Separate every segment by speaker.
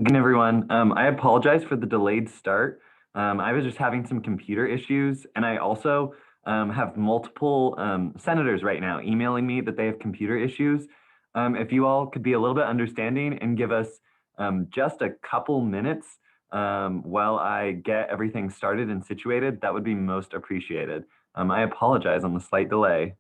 Speaker 1: Good everyone. I apologize for the delayed start. I was just having some computer issues, and I also have multiple senators right now emailing me that they have computer issues. If you all could be a little bit understanding and give us just a couple minutes while I get everything started and situated, that would be most appreciated. I apologize on the slight delay.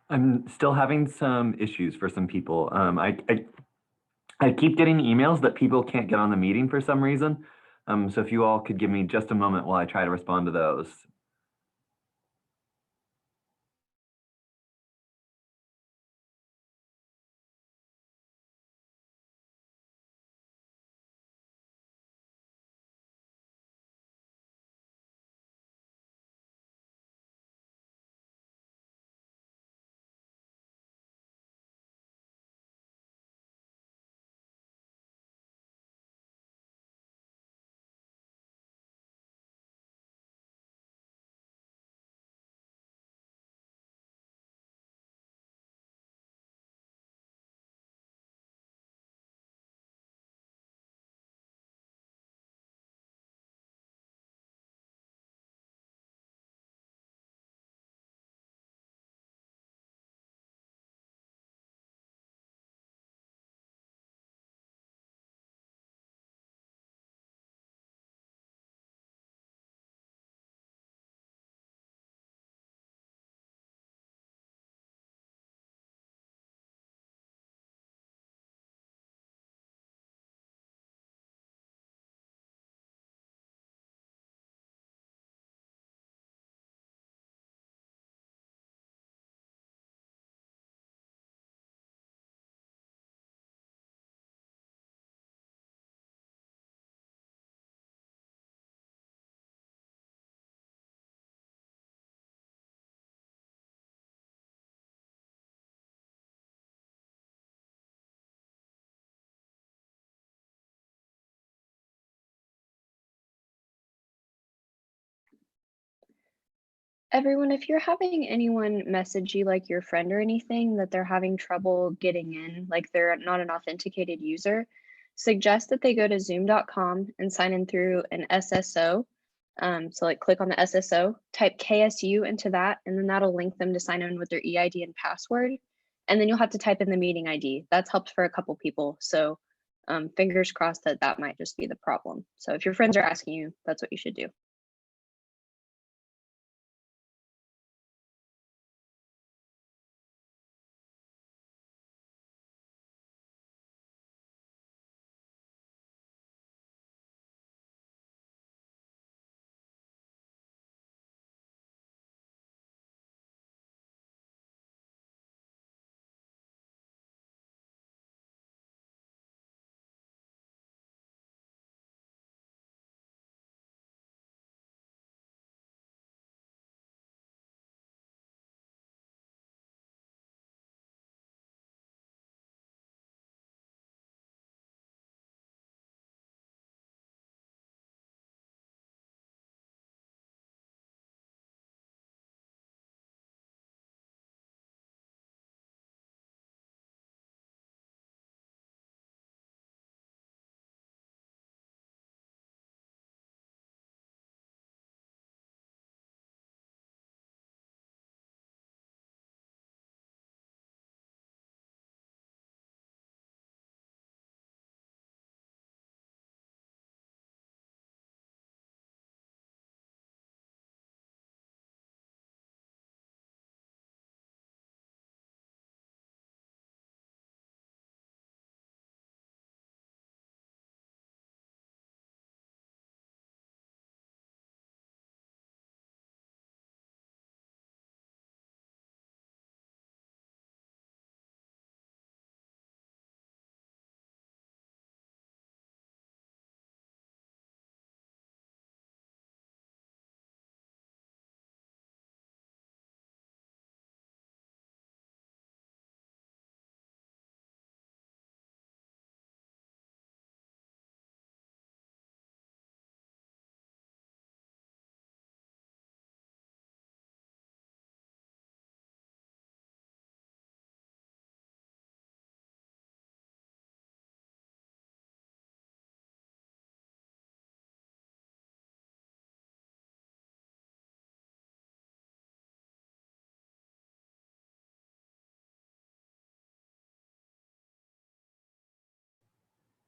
Speaker 1: I'm still having some issues for some people. I keep getting emails that people can't get on the meeting for some reason. So if you all could give me just a moment while I try to respond to those.
Speaker 2: Everyone, if you're having anyone message you, like your friend or anything, that they're having trouble getting in, like they're not an authenticated user, suggest that they go to zoom.com and sign in through an SSO. So like click on the SSO, type KSU into that, and then that'll link them to sign in with their EID and password. and then you'll have to type in the meeting ID. That's helped for a couple people. So fingers crossed that that might just be the problem. So if your friends are asking you, that's what you should do.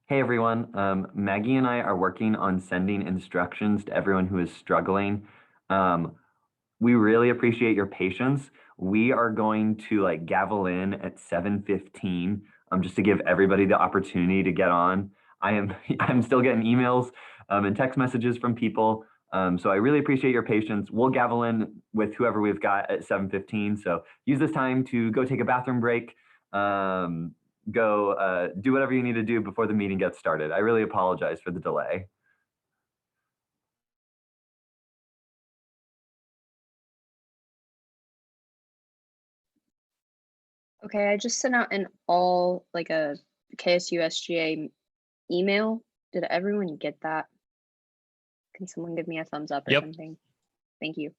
Speaker 1: Hey everyone, Maggie and I are working on sending instructions to everyone who is struggling. Um, we really appreciate your patience. We are going to like gavel in at 7:15, just to give everybody the opportunity to get on. I'm still getting emails and text messages from people. So I really appreciate your patience. We'll gavel in with whoever we've got at 7:15. So use this time to go take a bathroom break. Um, Go do whatever you need to do before the meeting gets started. I really apologize for the delay.
Speaker 2: Okay, I just sent out an all like a KSUSGA email. Did everyone get that? Can someone give me a thumbs up or
Speaker 3: Yep.
Speaker 2: something? Thank you.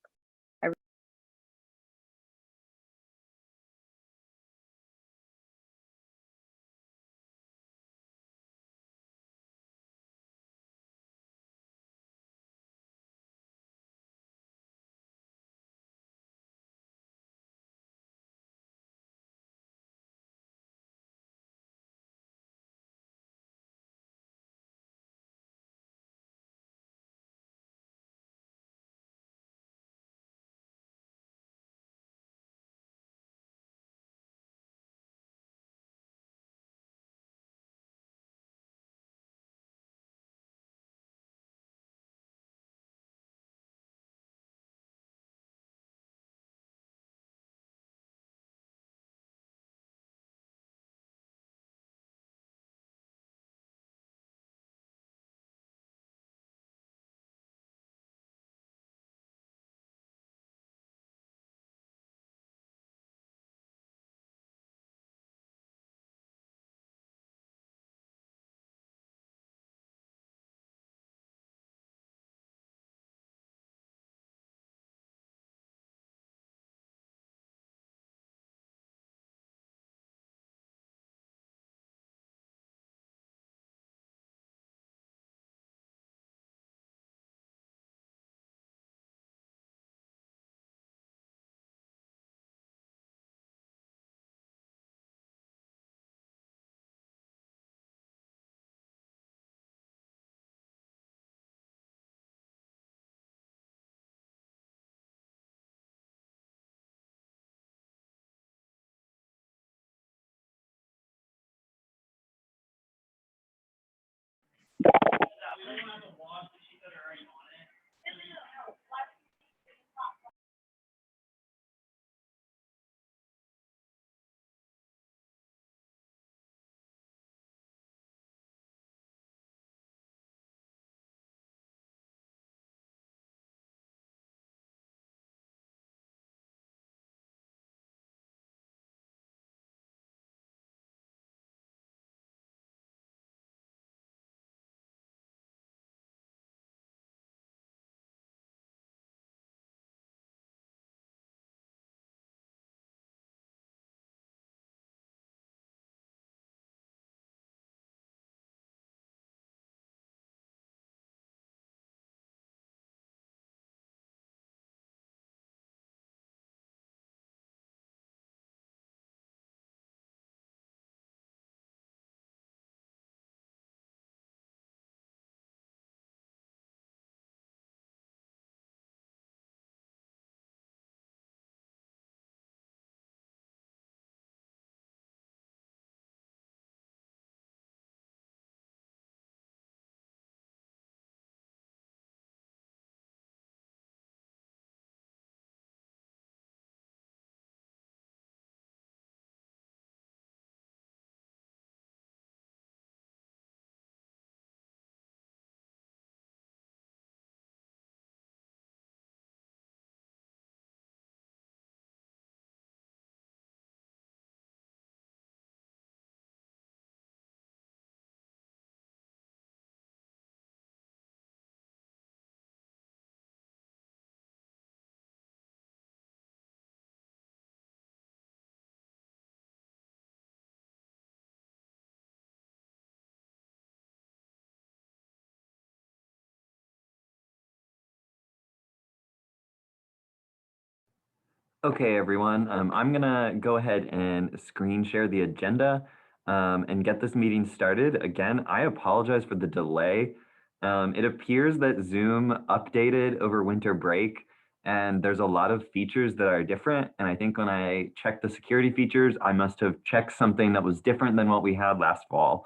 Speaker 1: Okay, everyone, I'm gonna go ahead and screen share the agenda and get this meeting started. Again, I apologize for the delay. It appears that Zoom updated over winter break, and there's a lot of features that are different. And I think when I checked the security features, I must have checked something that was different than what we had last fall.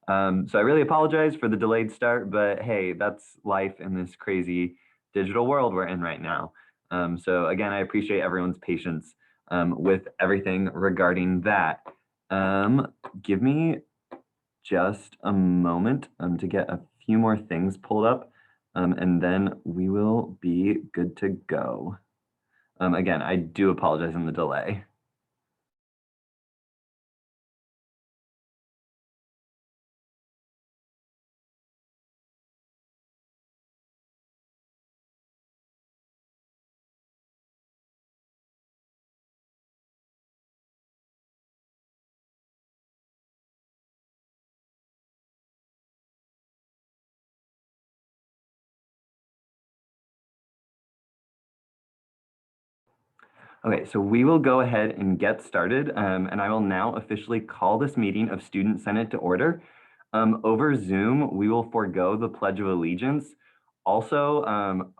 Speaker 1: So I really apologize for the delayed start, but hey, that's life in this crazy digital world we're in right now. So again, I appreciate everyone's patience with everything regarding that. Give me just a moment to get a few more things pulled up, and then we will be good to go. Again, I do apologize on the delay. Okay, so we will go ahead and get started, and I will now officially call this meeting of Student Senate to order. Over Zoom, we will forego the Pledge of Allegiance. Also,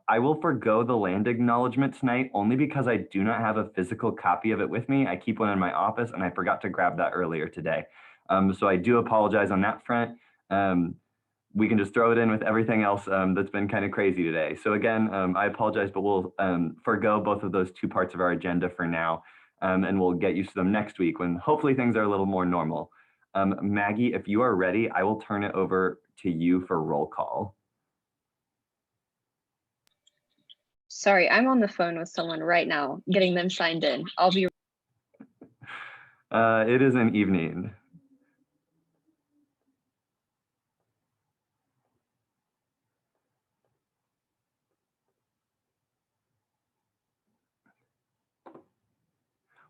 Speaker 1: I will forego the land acknowledgement tonight only because I do not have a physical copy of it with me. I keep one in my office and I forgot to grab that earlier today. So I do apologize on that front. We can just throw it in with everything else that's been kind of crazy today. So again, I apologize, but we'll forego both of those two parts of our agenda for now, and we'll get used to them next week when hopefully things are a little more normal. Maggie, if you are ready, I will turn it over to you for roll call.
Speaker 2: Sorry, I'm on the phone with someone right now, getting them signed in. I'll be.
Speaker 1: It is an evening.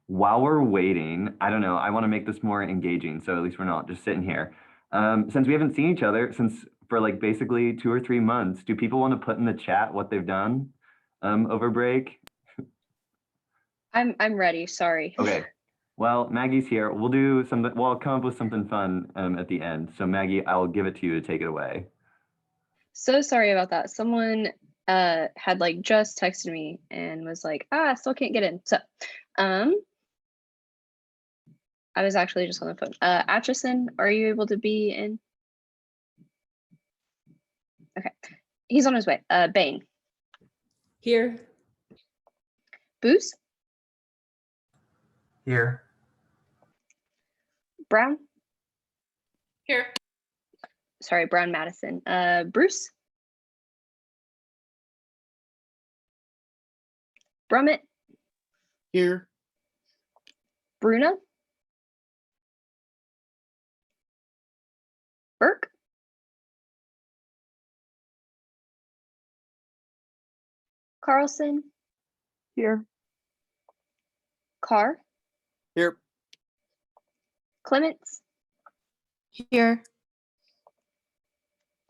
Speaker 1: While we're waiting, I don't know, I want to make this more engaging, so at least we're not just sitting here. Since we haven't seen each other for like basically 2 or 3 months, do people want to put in the chat what they've done over break?
Speaker 2: I'm ready. Sorry.
Speaker 1: Okay. Well, Maggie's here. We'll do something. Well, I'll come up with something fun at the end. So Maggie, I'll give it to you to take it away.
Speaker 2: So sorry about that. Someone had like just texted me and was like, still can't get in. So I was actually just on the phone. Atchison, are you able to be in? Okay. He's on his way. Bain.
Speaker 3: Here.
Speaker 2: Booze.
Speaker 1: Here.
Speaker 2: Brown.
Speaker 3: Here.
Speaker 2: Sorry, Brown Madison. Bruce. Brummett.
Speaker 4: Here.
Speaker 2: Bruna. Burke. Carlson.
Speaker 4: Here.
Speaker 2: Carr.
Speaker 4: Here.
Speaker 2: Clements.
Speaker 3: Here.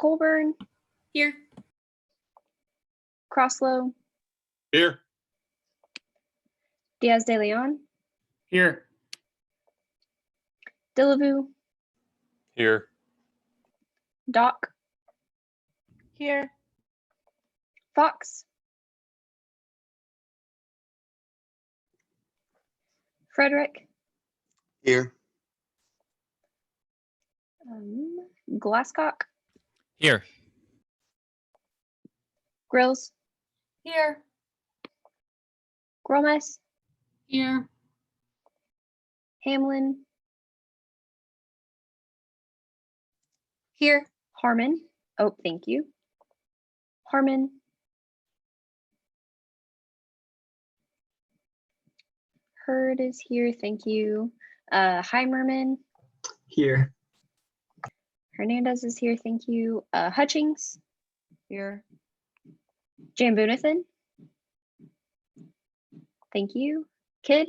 Speaker 2: Colburn.
Speaker 3: Here.
Speaker 2: Crosslow.
Speaker 4: Here.
Speaker 2: Diaz de Leon.
Speaker 4: Here.
Speaker 2: Delavu.
Speaker 4: Here.
Speaker 2: Doc.
Speaker 3: Here.
Speaker 2: Fox. Frederick.
Speaker 4: Here.
Speaker 2: Glasscock.
Speaker 4: Here.
Speaker 2: Grills.
Speaker 3: Here.
Speaker 2: Gromes.
Speaker 3: Here.
Speaker 2: Hamlin.
Speaker 3: Here.
Speaker 2: Harmon. Oh, thank you. Harmon. Hurd is here. Thank you. Heimerman.
Speaker 4: Here.
Speaker 2: Hernandez is here. Thank you. Hutchings.
Speaker 3: Here.
Speaker 2: Jambunathan. Thank you. Kidd.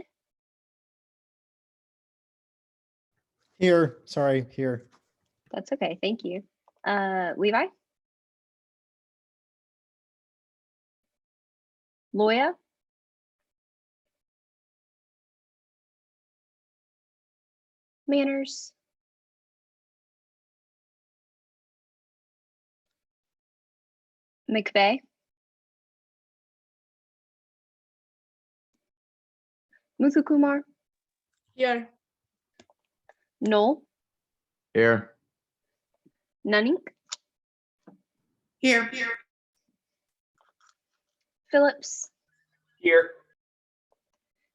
Speaker 4: Here. Sorry. Here.
Speaker 2: That's okay. Thank you. Levi. Loya. Manners. McVeigh. Muthukumar.
Speaker 3: Here.
Speaker 2: Knoll.
Speaker 4: Here.
Speaker 2: Nunning.
Speaker 3: Here.
Speaker 2: Phillips.
Speaker 4: Here.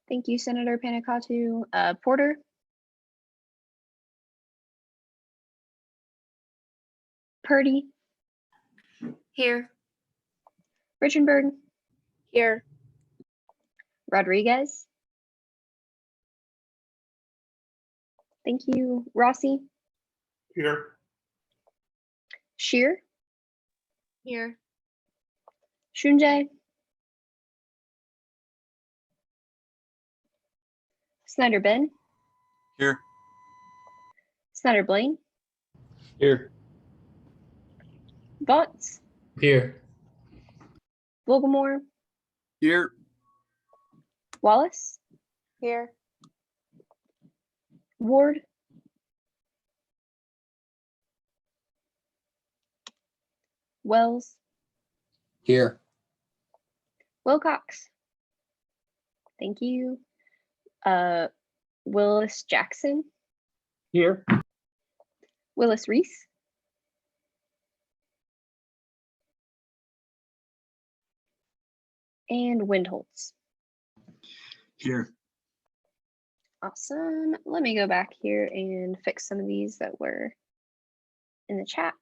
Speaker 2: Thank you, Senator Panicatu. Porter. Purdy.
Speaker 3: Here.
Speaker 2: Richenberg.
Speaker 3: Here.
Speaker 2: Rodriguez. Thank you. Rossi.
Speaker 4: Here.
Speaker 2: Shear.
Speaker 3: Here.
Speaker 2: Shunjay. Snyder Ben.
Speaker 4: Here.
Speaker 2: Snyder Blaine.
Speaker 4: Here.
Speaker 2: Vaught's.
Speaker 4: Here.
Speaker 2: Vogelmore.
Speaker 4: Here.
Speaker 2: Wallace.
Speaker 3: Here.
Speaker 2: Ward. Wells.
Speaker 4: Here.
Speaker 2: Wilcox. Thank you. Willis Jackson.
Speaker 4: Here.
Speaker 2: Willis Reese. And Windholtz.
Speaker 4: Here.
Speaker 2: Awesome. Let me go back here and fix some of these that were in the chat.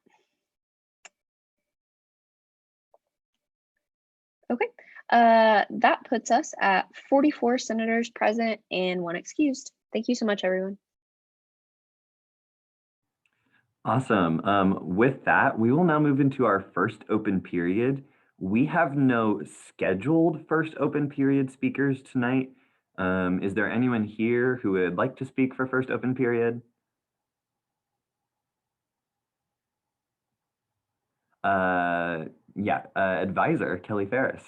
Speaker 2: Okay, that puts us at 44 senators present and 1 excused. Thank you so much, everyone.
Speaker 1: Awesome. With that, we will now move into our first open period. We have no scheduled first open period speakers tonight. Is there anyone here who would like to speak for first open period? Advisor Kelly Ferris.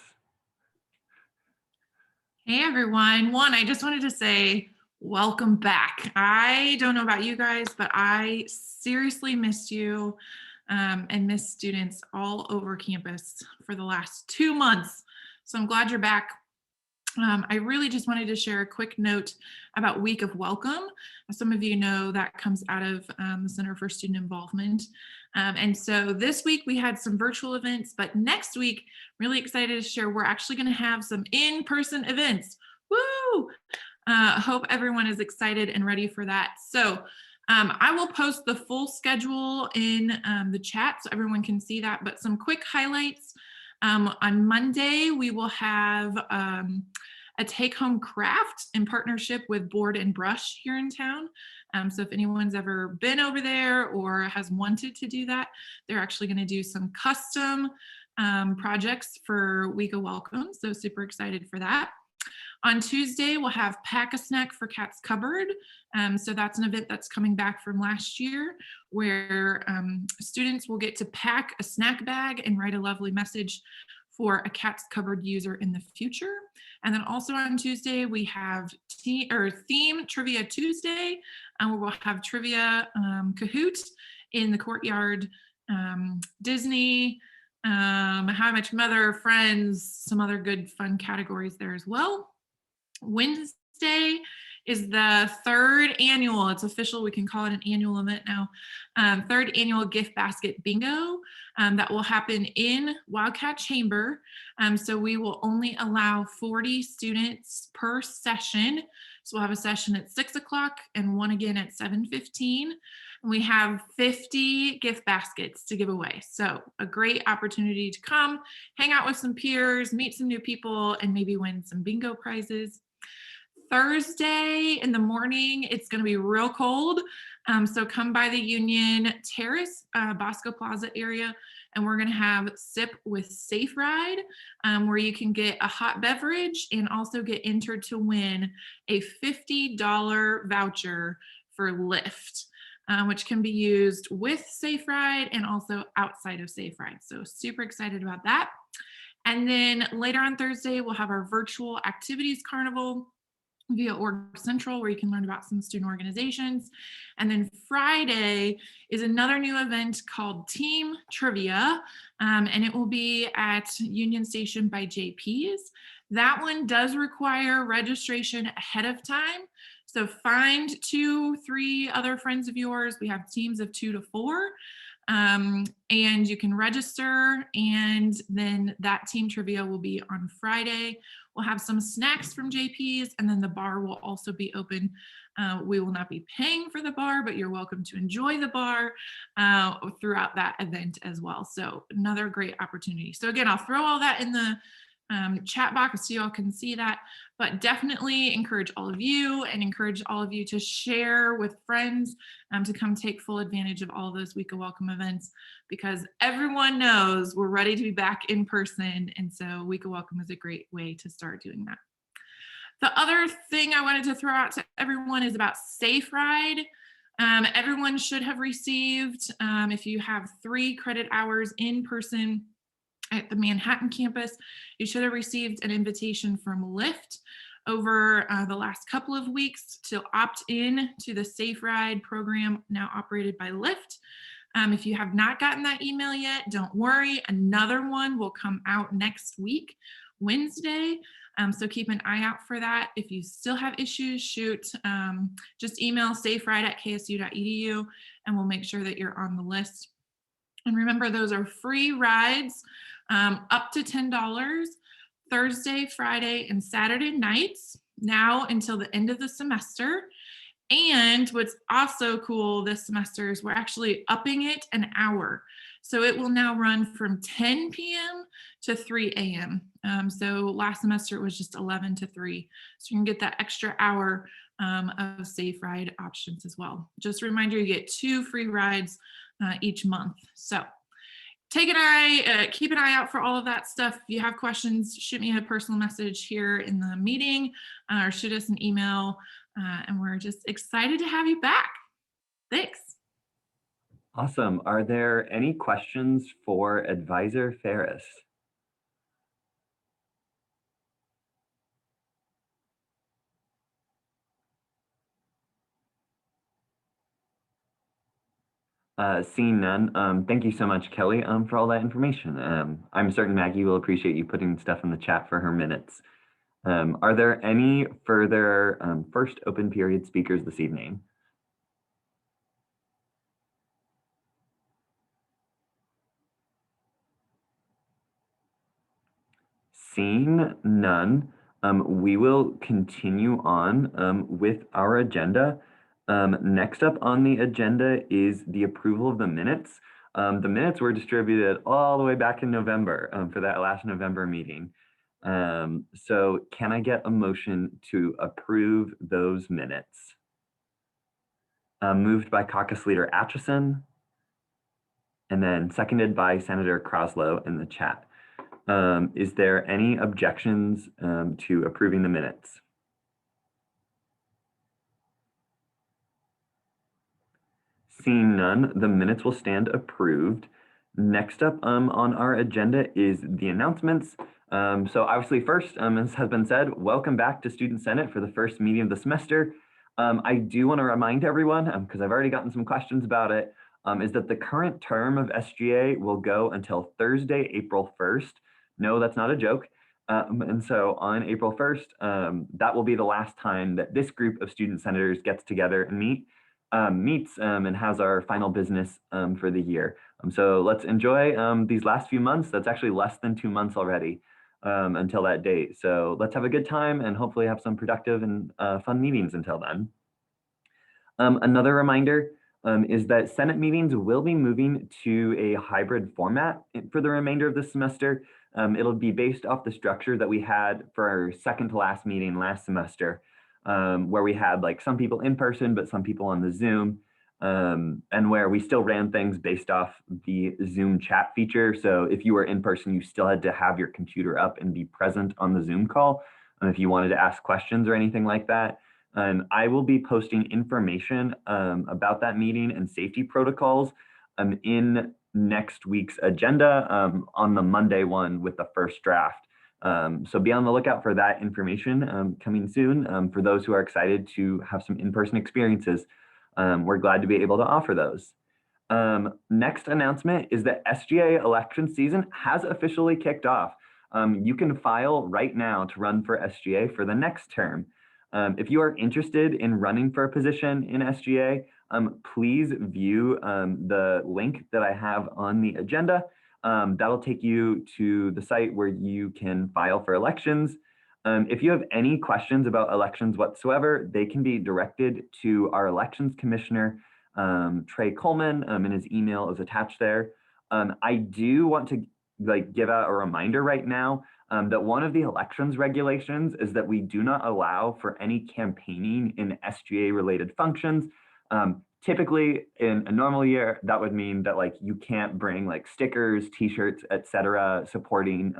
Speaker 5: Hey everyone. I just wanted to say welcome back. I don't know about you guys, but I seriously missed you and missed students all over campus for the last 2 months. So I'm glad you're back. I really just wanted to share a quick note about Week of Welcome. As some of you know, that comes out of the Center for Student Involvement. And so this week we had some virtual events, but next week, really excited to share, we're actually going to have some in-person events. Woo! Hope everyone is excited and ready for that. So I will post the full schedule in the chat so everyone can see that, but some quick highlights. On Monday, we will have a take-home craft in partnership with Board and Brush here in town. So if anyone's ever been over there or has wanted to do that, they're actually going to do some custom projects for Week of Welcome. So super excited for that. On Tuesday, we'll have Pack a Snack for Cat's Cupboard. So that's an event that's coming back from last year where students will get to pack a snack bag and write a lovely message for a Cat's Cupboard user in the future. And then also on Tuesday, we have Theme Trivia Tuesday, where we'll have Trivia Kahoot in the courtyard, Disney, How I Met Your Mother, Friends, some other good fun categories there as well. Wednesday is the third annual, it's official, we can call it an annual event now, third annual gift basket bingo that will happen in Wildcat Chamber. So we will only allow 40 students per session. So we'll have a session at 6 o'clock and one again at 7:15. And we have 50 gift baskets to give away. So a great opportunity to come, hang out with some peers, meet some new people, and maybe win some bingo prizes. Thursday in the morning, it's going to be real cold. So come by the Union Terrace, Bosco Plaza area, and we're going to have Sip with Safe Ride, where you can get a hot beverage and also get entered to win a $50 voucher for Lyft, which can be used with Safe Ride and also outside of Safe Ride. So super excited about that. And then later on Thursday, we'll have our virtual activities carnival via Org Central, where you can learn about some student organizations. And then Friday is another new event called Team Trivia, and it will be at Union Station by JP's. That one does require registration ahead of time. So find 2-3 other friends of yours. We have teams of 2 to 4. And you can register, and then that team trivia will be on Friday. We'll have some snacks from JP's, and then the bar will also be open. We will not be paying for the bar, but you're welcome to enjoy the bar throughout that event as well. So another great opportunity. So again, I'll throw all that in the chat box so y'all can see that, but definitely encourage all of you to share with friends to come take full advantage of all those Week of Welcome events, because everyone knows we're ready to be back in person, and so Week of Welcome is a great way to start doing that. The other thing I wanted to throw out to everyone is about Safe Ride. Everyone should have received, if you have 3 credit hours in person at the Manhattan campus, you should have received an invitation from Lyft over the last couple of weeks to opt in to the Safe Ride program now operated by Lyft. If you have not gotten that email yet, don't worry. Another one will come out next week, Wednesday. So keep an eye out for that. If you still have issues, just email saferide@ksu.edu and we'll make sure that you're on the list. And remember, those are free rides up to $10 Thursday, Friday, and Saturday nights now until the end of the semester. And what's also cool this semester is we're actually upping it an hour. So it will now run from 10 p.m. to 3 a.m. So last semester it was just 11 to 3. So you can get that extra hour of Safe Ride options as well. Just a reminder, you get 2 free rides each month. So keep an eye out for all of that stuff. If you have questions, shoot me a personal message here in the meeting or shoot us an email. And we're just excited to have you back. Thanks.
Speaker 1: Awesome. Are there any questions for Advisor Ferris? Seeing none, thank you so much, Kelly, for all that information. I'm certain Maggie will appreciate you putting stuff in the chat for her minutes. Are there any further first open period speakers this evening? Seeing none, we will continue on with our agenda. Next up on the agenda is the approval of the minutes. The minutes were distributed all the way back in November for that last November meeting. So can I get a motion to approve those minutes? Moved by Caucus Leader Atchison, and then seconded by Senator Croslow in the chat. Is there any objections to approving the minutes? Seeing none, the minutes will stand approved. Next up on our agenda is the announcements. So obviously first, as has been said, welcome back to Student Senate for the first meeting of the semester. I do want to remind everyone, because I've already gotten some questions about it, is that the current term of SGA will go until Thursday, April 1st. No, that's not a joke. And so on April 1st, that will be the last time that this group of student senators gets together and meets and has our final business for the year. So let's enjoy these last few months. That's actually less than 2 months already until that date. So let's have a good time and hopefully have some productive and fun meetings until then. Another reminder is that Senate meetings will be moving to a hybrid format for the remainder of the semester. It'll be based off the structure that we had for our second to last meeting last semester, where we had like some people in person, but some people on the Zoom, and where we still ran things based off the Zoom chat feature. So if you were in person, you still had to have your computer up and be present on the Zoom call if you wanted to ask questions or anything like that. I will be posting information about that meeting and safety protocols in next week's agenda on the Monday one with the first draft. So be on the lookout for that information coming soon. For those who are excited to have some in-person experiences, we're glad to be able to offer those. Next announcement is that SGA election season has officially kicked off. You can file right now to run for SGA for the next term. If you are interested in running for a position in SGA, please view the link that I have on the agenda. That'll take you to the site where you can file for elections. If you have any questions about elections whatsoever, they can be directed to our elections commissioner, Trey Coleman, and his email is attached there. I do want to give out a reminder right now that one of the elections regulations is that we do not allow for any campaigning in SGA related functions. Typically in a normal year, that would mean that you can't bring stickers, t-shirts, etc., supporting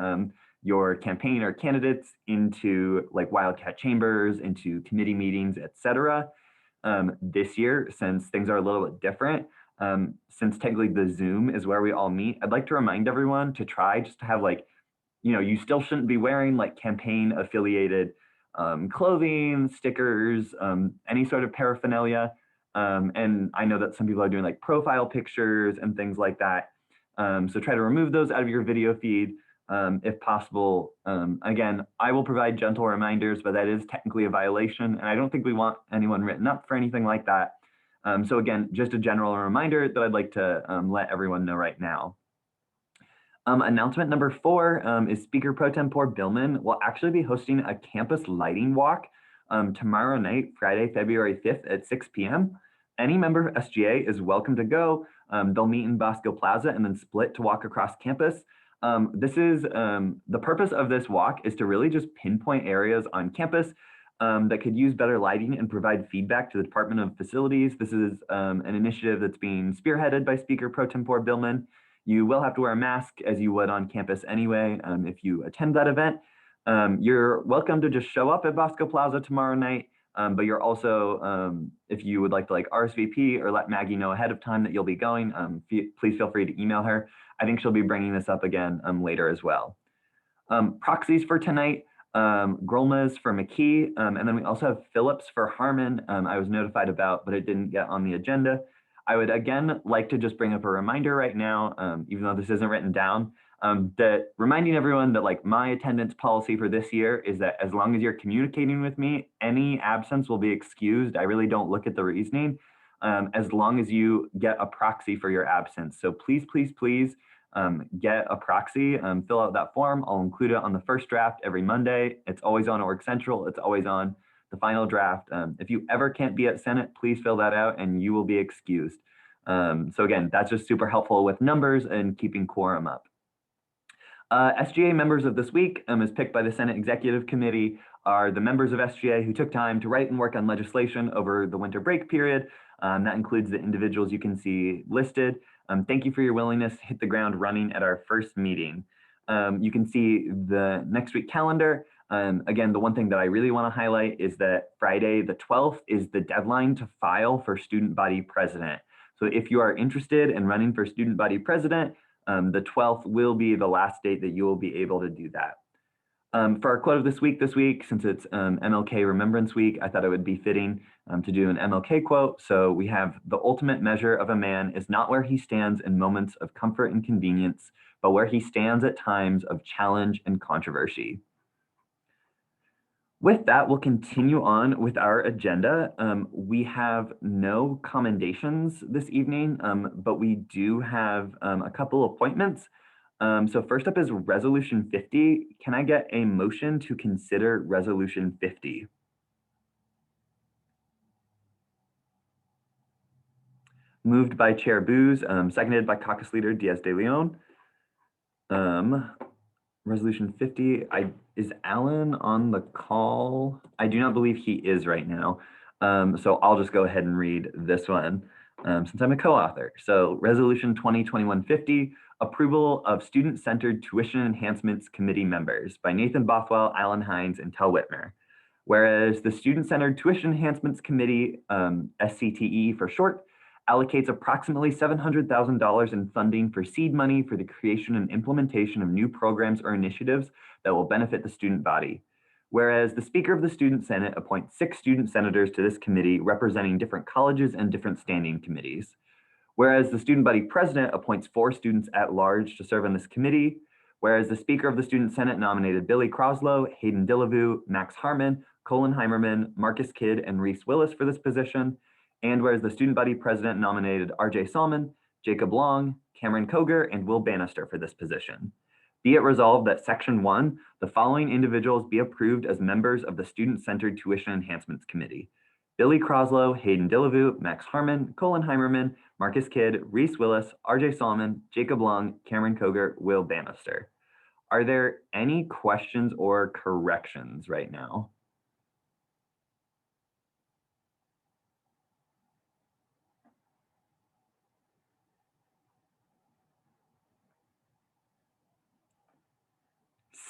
Speaker 1: your campaign or candidates into Wildcat chambers, into committee meetings, etc. This year, since things are a little bit different, since technically the Zoom is where we all meet, I'd like to remind everyone to try just to have you still shouldn't be wearing campaign affiliated clothing, stickers, any sort of paraphernalia. And I know that some people are doing profile pictures and things like that. So try to remove those out of your video feed if possible. Again, I will provide gentle reminders, but that is technically a violation. And I don't think we want anyone written up for anything like that. So again, just a general reminder that I'd like to let everyone know right now. Announcement number 4 is Speaker Pro Tempore Billman will actually be hosting a campus lighting walk tomorrow night, Friday, February 5th at 6 p.m. Any member of SGA is welcome to go. They'll meet in Bosco Plaza and then split to walk across campus. The purpose of this walk is to really just pinpoint areas on campus that could use better lighting and provide feedback to the Department of Facilities. This is an initiative that's being spearheaded by Speaker Pro Tempore Billman. You will have to wear a mask as you would on campus anyway if you attend that event. You're welcome to just show up at Bosco Plaza tomorrow night, but you're also, if you would like to RSVP or let Maggie know ahead of time that you'll be going, please feel free to email her. I think she'll be bringing this up again later as well. Proxies for tonight, Grolma's for McKee, and then we also have Phillips for Harmon. I was notified about, but it didn't get on the agenda. I would again like to just bring up a reminder right now, even though this isn't written down, That reminding everyone that like my attendance policy for this year is that as long as you're communicating with me, any absence will be excused. I really don't look at the reasoning, as long as you get a proxy for your absence. So please, please, please get a proxy, fill out that form. I'll include it on the first draft every Monday. It's always on Org Central. It's always on the final draft. If you ever can't be at Senate, please fill that out and you will be excused. So again, that's just super helpful with numbers and keeping quorum up. SGA members of this week, as picked by the Senate Executive Committee, are the members of SGA who took time to write and work on legislation over the winter break period. That includes the individuals you can see listed. Thank you for your willingness to hit the ground running at our first meeting. You can see the next week calendar. Again, the one thing that I really want to highlight is that Friday the 12th is the deadline to file for student body president. So if you are interested in running for student body president, the 12th will be the last date that you will be able to do that. For our quote of this week, since it's MLK Remembrance Week, I thought it would be fitting to do an MLK quote. So we have, "The ultimate measure of a man is not where he stands in moments of comfort and convenience, but where he stands at times of challenge and controversy." With that, we'll continue on with our agenda. We have no commendations this evening, but we do have a couple appointments. So first up is Resolution 50. Can I get a motion to consider Resolution 50? Moved by Chair Booz, seconded by Caucus Leader Diaz de Leon. Resolution 50, is Alan on the call? I do not believe he is right now. So I'll just go ahead and read this one since I'm a co-author. So Resolution 2021-50, approval of student-centered tuition enhancements committee members by Nathan Bothwell, Alan Hines, and Tel Whitmer. Whereas the Student-Centered Tuition Enhancements Committee, SCTE for short, allocates approximately $700,000 in funding for seed money for the creation and implementation of new programs or initiatives that will benefit the student body. Whereas the Speaker of the Student Senate appoints 6 student senators to this committee representing different colleges and different standing committees. Whereas the Student Body President appoints 4 students at large to serve on this committee. Whereas the Speaker of the Student Senate nominated Billy Croslow, Hayden Dillevu, Max Harmon, Colin Heimerman, Marcus Kidd, and Reese Willis for this position. And whereas the Student Body President nominated RJ Salmon, Jacob Long, Cameron Koger, and Will Bannister for this position. Be it resolved that Section 1, the following individuals be approved as members of the Student-Centered Tuition Enhancements Committee: Billy Croslow, Hayden Dillevu, Max Harmon, Colin Heimerman, Marcus Kidd, Reese Willis, RJ Salmon, Jacob Long, Cameron Koger, Will Bannister. Are there any questions or corrections right now?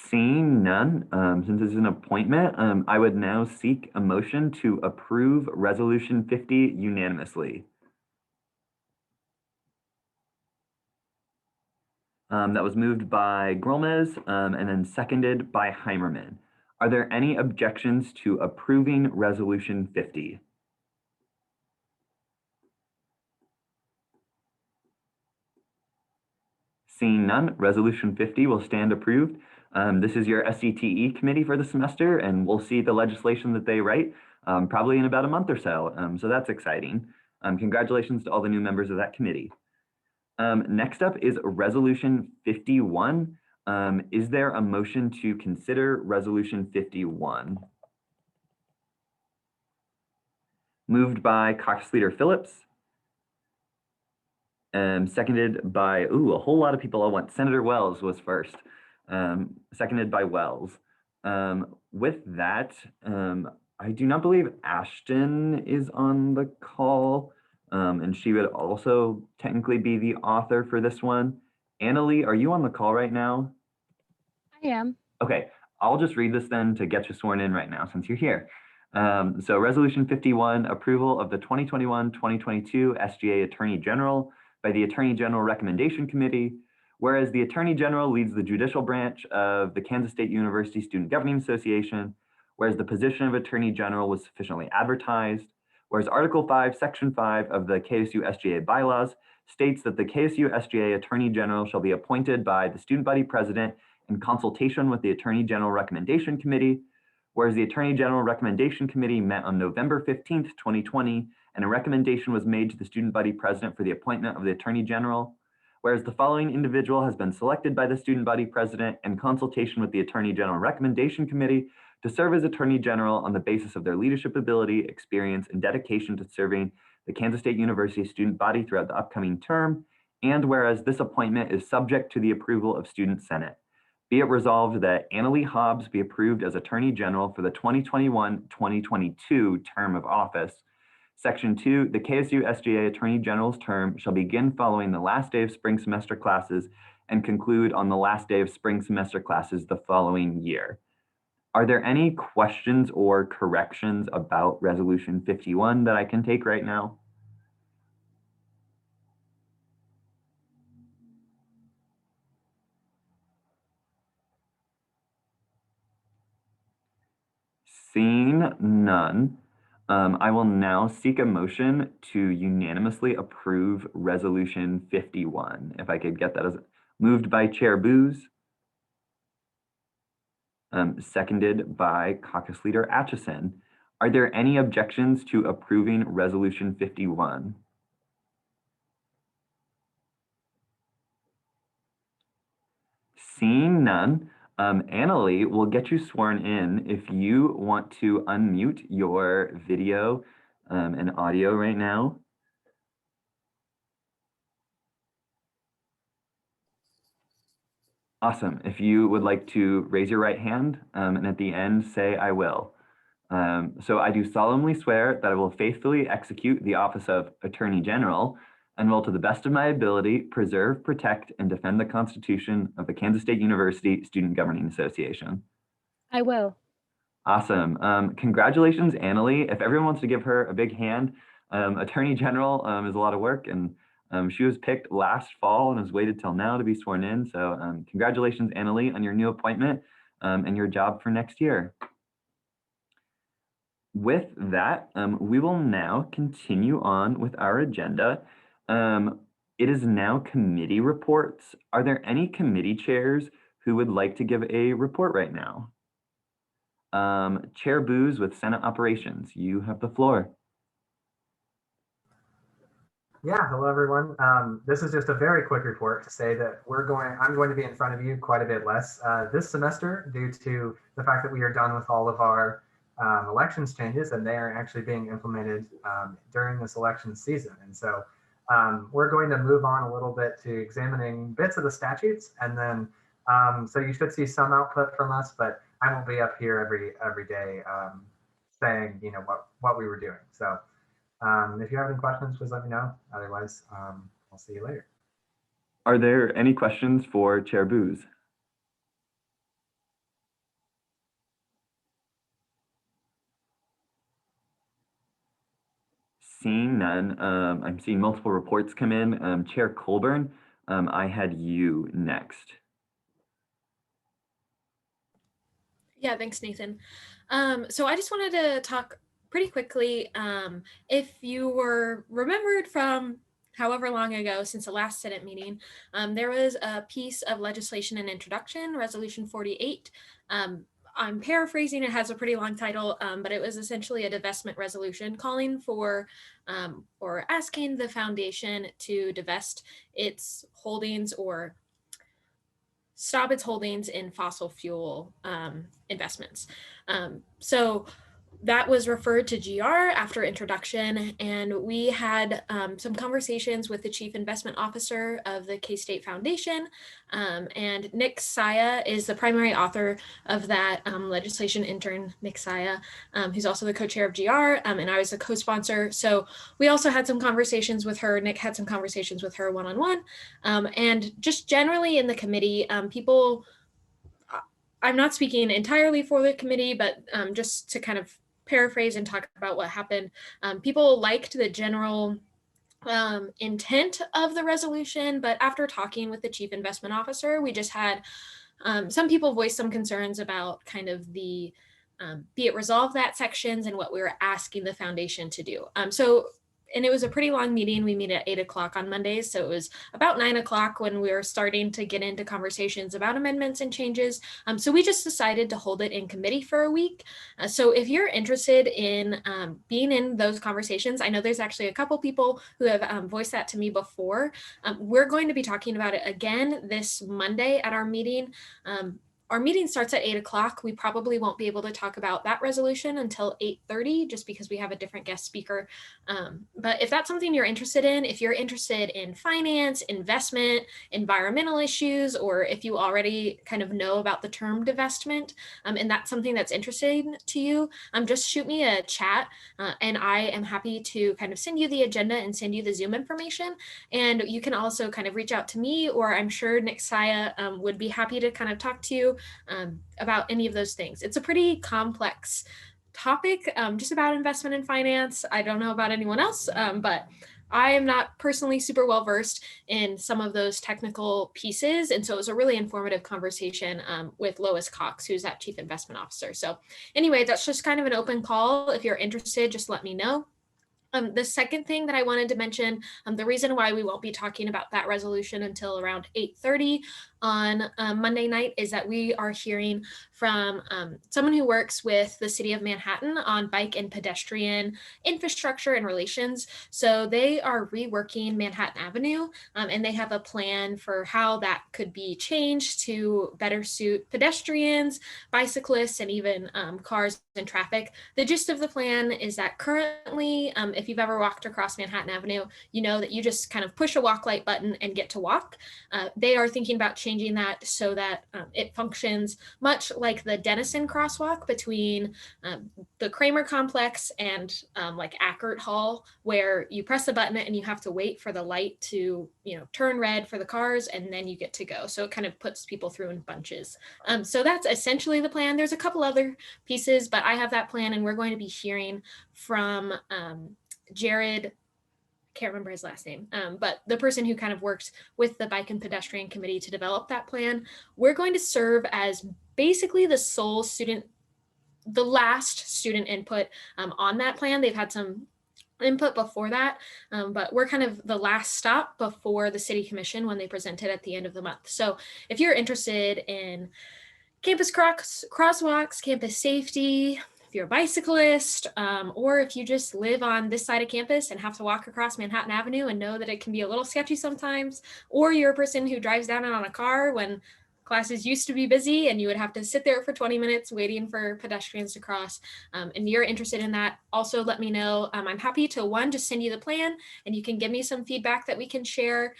Speaker 1: Seeing none, since it's an appointment, I would now seek a motion to approve Resolution 50 unanimously. That was moved by Grolmes and then seconded by Heimerman. Are there any objections to approving Resolution 50? Seeing none, Resolution 50 will stand approved. This is your SCTE committee for the semester, and we'll see the legislation that they write probably in about a month or so. So that's exciting. Congratulations to all the new members of that committee. Next up is Resolution 51. Is there a motion to consider Resolution 51? Moved by Caucus Leader Phillips. Seconded by, a whole lot of people all went. Senator Wells was first. Seconded by Wells. With that, I do not believe Ashton is on the call, and she would also technically be the author for this one. Annalee, are you on the call right now?
Speaker 3: I am.
Speaker 1: Okay, I'll just read this then to get you sworn in right now since you're here. So Resolution 51, approval of the 2021-2022 SGA Attorney General by the Attorney General Recommendation Committee. Whereas the Attorney General leads the judicial branch of the Kansas State University Student Governing Association, whereas the position of Attorney General was sufficiently advertised, Whereas Article 5, Section 5 of the KSU SGA bylaws states that the KSU SGA Attorney General shall be appointed by the student body president in consultation with the Attorney General Recommendation Committee. Whereas the Attorney General Recommendation Committee met on November 15th, 2020, and a recommendation was made to the student body president for the appointment of the Attorney General. Whereas the following individual has been selected by the student body president in consultation with the Attorney General Recommendation Committee to serve as Attorney General on the basis of their leadership ability, experience, and dedication to serving the Kansas State University student body throughout the upcoming term. And whereas this appointment is subject to the approval of Student Senate. Be it resolved that Annalee Hobbs be approved as Attorney General for the 2021-2022 term of office. Section 2, the KSU SGA Attorney General's term shall begin following the last day of spring semester classes and conclude on the last day of spring semester classes the following year. Are there any questions or corrections about Resolution 51 that I can take right now? Seeing none, I will now seek a motion to unanimously approve Resolution 51. If I could get that as moved by Chair Booz, seconded by Caucus Leader Atchison. Are there any objections to approving Resolution 51? Seeing none, Annalee, we'll get you sworn in. If you want to unmute your video and audio right now. Awesome. If you would like to raise your right hand and at the end say, I will. So I do solemnly swear that I will faithfully execute the office of Attorney General and will, to the best of my ability, preserve, protect, and defend the Constitution of the Kansas State University Student Governing Association.
Speaker 2: I will.
Speaker 1: Awesome. Congratulations, Annalee. If everyone wants to give her a big hand, Attorney General is a lot of work, and she was picked last fall and has waited till now to be sworn in. So congratulations, Annalee, on your new appointment and your job for next year. With that, we will now continue on with our agenda. It is now committee reports. Are there any committee chairs who would like to give a report right now? Chair Booz with Senate Operations, you have the floor.
Speaker 6: Yeah, hello everyone. This is just a very quick report to say that I'm going to be in front of you quite a bit less this semester due to the fact that we are done with all of our elections changes and they are actually being implemented during this election season. And so we're going to move on a little bit to examining bits of the statutes, and then so you should see some output from us, but I won't be up here every day saying what we were doing. So if you have any questions, please let me know. Otherwise, I'll see you later.
Speaker 1: Are there any questions for Chair Booz? Seeing none, I'm seeing multiple reports come in. Chair Colburn, I had you next.
Speaker 3: Yeah, thanks, Nathan. So I just wanted to talk pretty quickly. If you were remembered from however long ago since the last Senate meeting, there was a piece of legislation in introduction, Resolution 48. I'm paraphrasing, it has a pretty long title, but it was essentially a divestment resolution calling for or asking the foundation to divest its holdings or stop its holdings in fossil fuel investments. So that was referred to GR after introduction, and we had some conversations with the Chief Investment Officer of the K-State Foundation, and Nick Saya is the primary author of that legislation, intern Nick Saya, who's also the co-chair of GR, and I was the co-sponsor. So we also had some conversations with her. Nick had some conversations with her one-on-one, and just generally in the committee, people, I'm not speaking entirely for the committee, but just to kind of paraphrase and talk about what happened. People liked the general intent of the resolution, but after talking with the Chief Investment Officer, we just had some people voice some concerns about kind of the be it resolve that sections and what we were asking the foundation to do. And it was a pretty long meeting. We meet at 8 o'clock on Mondays. So it was about 9 o'clock when we were starting to get into conversations about amendments and changes. So we just decided to hold it in committee for a week. So if you're interested in being in those conversations, I know there's actually a couple people who have voiced that to me before. We're going to be talking about it again this Monday at our meeting. Our meeting starts at 8 o'clock. We probably won't be able to talk about that resolution until 8:30, just because we have a different guest speaker. But if that's something you're interested in, if you're interested in finance, investment, environmental issues, or if you already kind of know about the term divestment, and that's something that's interesting to you, just shoot me a chat, and I am happy to kind of send you the agenda and send you the Zoom information. And you can also kind of reach out to me, or I'm sure Nick Saya would be happy to kind of talk to you about any of those things. It's a pretty complex topic, just about investment and finance. I don't know about anyone else, but I am not personally super well versed in some of those technical pieces. And so it was a really informative conversation with Lois Cox, who's that Chief Investment Officer. So anyway, that's just kind of an open call. If you're interested, just let me know. The second thing that I wanted to mention, the reason why we won't be talking about that resolution until around 8:30 on Monday night is that we are hearing from someone who works with the city of Manhattan on bike and pedestrian infrastructure and relations. So they are reworking Manhattan Avenue, and they have a plan for how that could be changed to better suit pedestrians, bicyclists, and even cars and traffic. The gist of the plan is that currently, if you've ever walked across Manhattan Avenue, you know that you just kind of push a walk light button and get to walk. They are thinking about changing that so that it functions much like the Denison crosswalk between the Kramer complex and like Ackert Hall, where you press a button and you have to wait for the light to, turn red for the cars, and then you get to go. So it kind of puts people through in bunches. So that's essentially the plan. There's a couple other pieces, but I have that plan, and we're going to be hearing from Jared, can't remember his last name, but the person who kind of works with the Bike and Pedestrian Committee to develop that plan. We're going to serve as basically the last student input on that plan. They've had some input before that, but we're kind of the last stop before the City Commission when they present it at the end of the month. So if you're interested in campus crosswalks, campus safety, if you're a bicyclist, or if you just live on this side of campus and have to walk across Manhattan Avenue and know that it can be a little sketchy sometimes, or you're a person who drives down it on a car when classes used to be busy and you would have to sit there for 20 minutes waiting for pedestrians to cross, and you're interested in that, also let me know. I'm happy to just send you the plan, and you can give me some feedback that we can share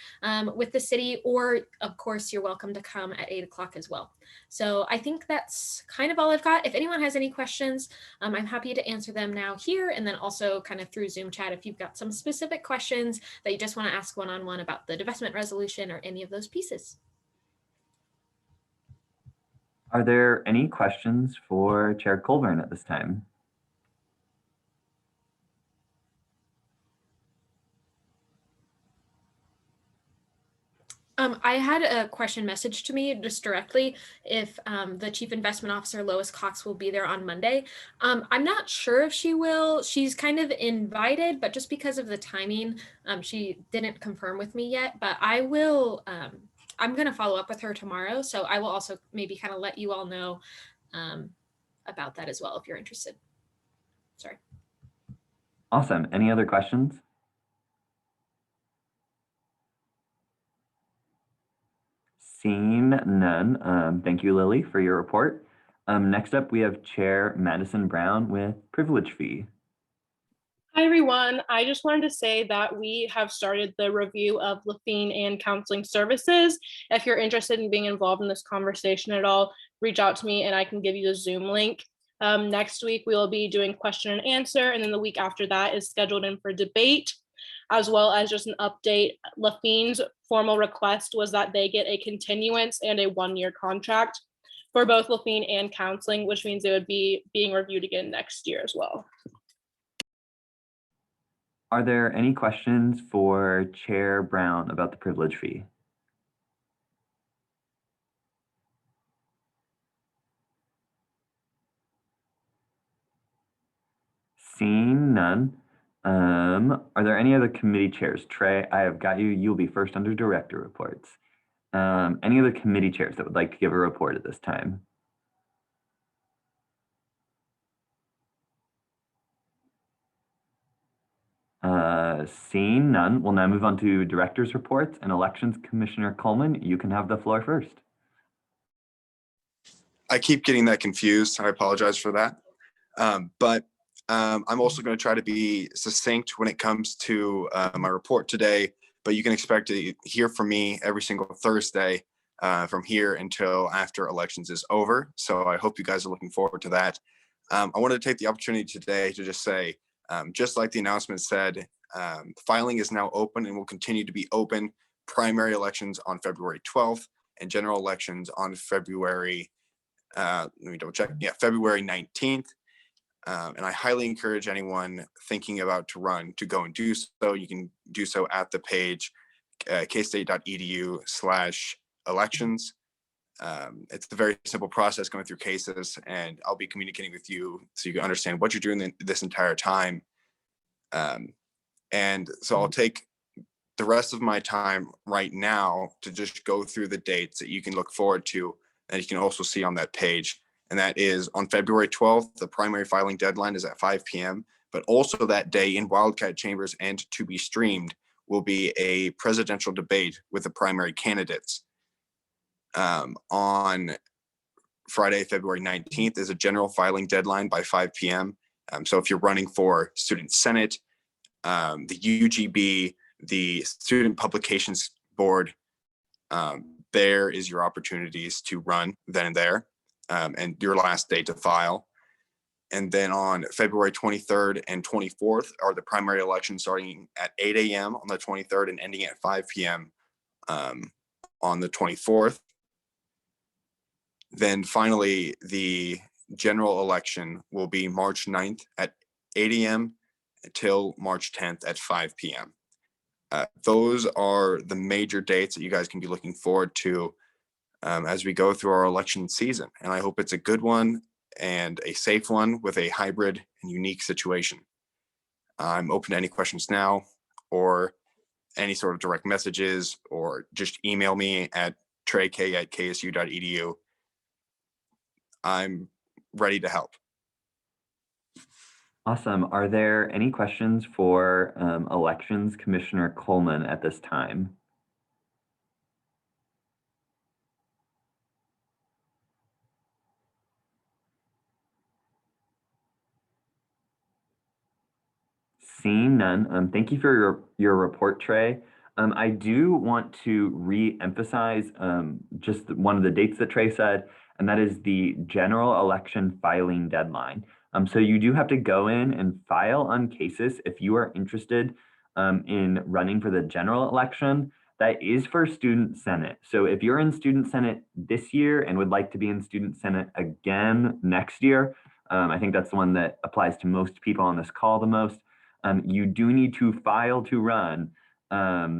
Speaker 3: with the city, or of course you're welcome to come at 8 o'clock as well. So I think that's kind of all I've got. If anyone has any questions, I'm happy to answer them now here, and then also kind of through Zoom chat if you've got some specific questions that you just want to ask one-on-one about the divestment resolution or any of those pieces.
Speaker 1: Are there any questions for Chair Colburn at this time?
Speaker 3: I had a question messaged to me just directly if the Chief Investment Officer, Lois Cox, will be there on Monday. I'm not sure if she will. She's kind of invited, but just because of the timing, she didn't confirm with me yet, but I will, I'm going to follow up with her tomorrow. So I will also maybe kind of let you all know about that as well, if you're interested. Sorry.
Speaker 1: Awesome. Any other questions? Seeing none, thank you, Lily, for your report. Next up, we have Chair Madison Brown with privilege fee.
Speaker 7: Hi, everyone. I just wanted to say that we have started the review of Lafine and Counseling Services. If you're interested in being involved in this conversation at all, reach out to me and I can give you the Zoom link. Next week, we will be doing question and answer, and then the week after that is scheduled in for debate, as well as just an update. Lafine's formal request was that they get a continuance and a one-year contract for both Lafine and counseling, which means they would be being reviewed again next year as well.
Speaker 1: Are there any questions for Chair Brown about the privilege fee? Seeing none, are there any other committee chairs? Trey, I have got you. You'll be first under director reports. Any other committee chairs that would like to give a report at this time? Seeing none, we'll now move on to director's reports and elections. Commissioner Coleman, you can have the floor first.
Speaker 8: I keep getting that confused. I apologize for that. But I'm also going to try to be succinct when it comes to my report today, but you can expect to hear from me every single Thursday from here until after elections is over. So I hope you guys are looking forward to that. I wanted to take the opportunity today to just say, just like the announcement said, filing is now open and will continue to be open. Primary elections on February 12th and general elections on February, let me double check. Yeah, February 19th. And I highly encourage anyone thinking about to run to go and do so. You can do so at the page kstate.edu/elections. It's a very simple process going through cases, and I'll be communicating with you so you can understand what you're doing this entire time. And so I'll take the rest of my time right now to just go through the dates that you can look forward to, and you can also see on that page. And that is on February 12th, the primary filing deadline is at 5 p.m. But also that day in Wildcat Chambers and to be streamed will be a presidential debate with the primary candidates. On Friday, February 19th is a general filing deadline by 5 p.m. So if you're running for Student Senate, the UGB, the Student Publications Board, there is your opportunities to run then and there. And your last day to file. And then on February 23rd and 24th are the primary elections starting at 8 a.m. on the 23rd and ending at 5 p.m. On the 24th. Then finally, the general election will be March 9th at 8 a.m. until March 10th at 5 p.m. Those are the major dates that you guys can be looking forward to as we go through our election season. And I hope it's a good one and a safe one with a hybrid and unique situation. I'm open to any questions now or any sort of direct messages, or just email me at treyk@ksu.edu. I'm ready to help.
Speaker 1: Awesome. Are there any questions for elections Commissioner Coleman at this time? Seeing none, thank you for your report, Trey. I do want to re-emphasize just one of the dates that Trey said, and that is the general election filing deadline. So you do have to go in and file on cases if you are interested in running for the general election. That is for Student Senate. So if you're in Student Senate this year and would like to be in Student Senate again next year, I think that's the one that applies to most people on this call the most. You do need to file to run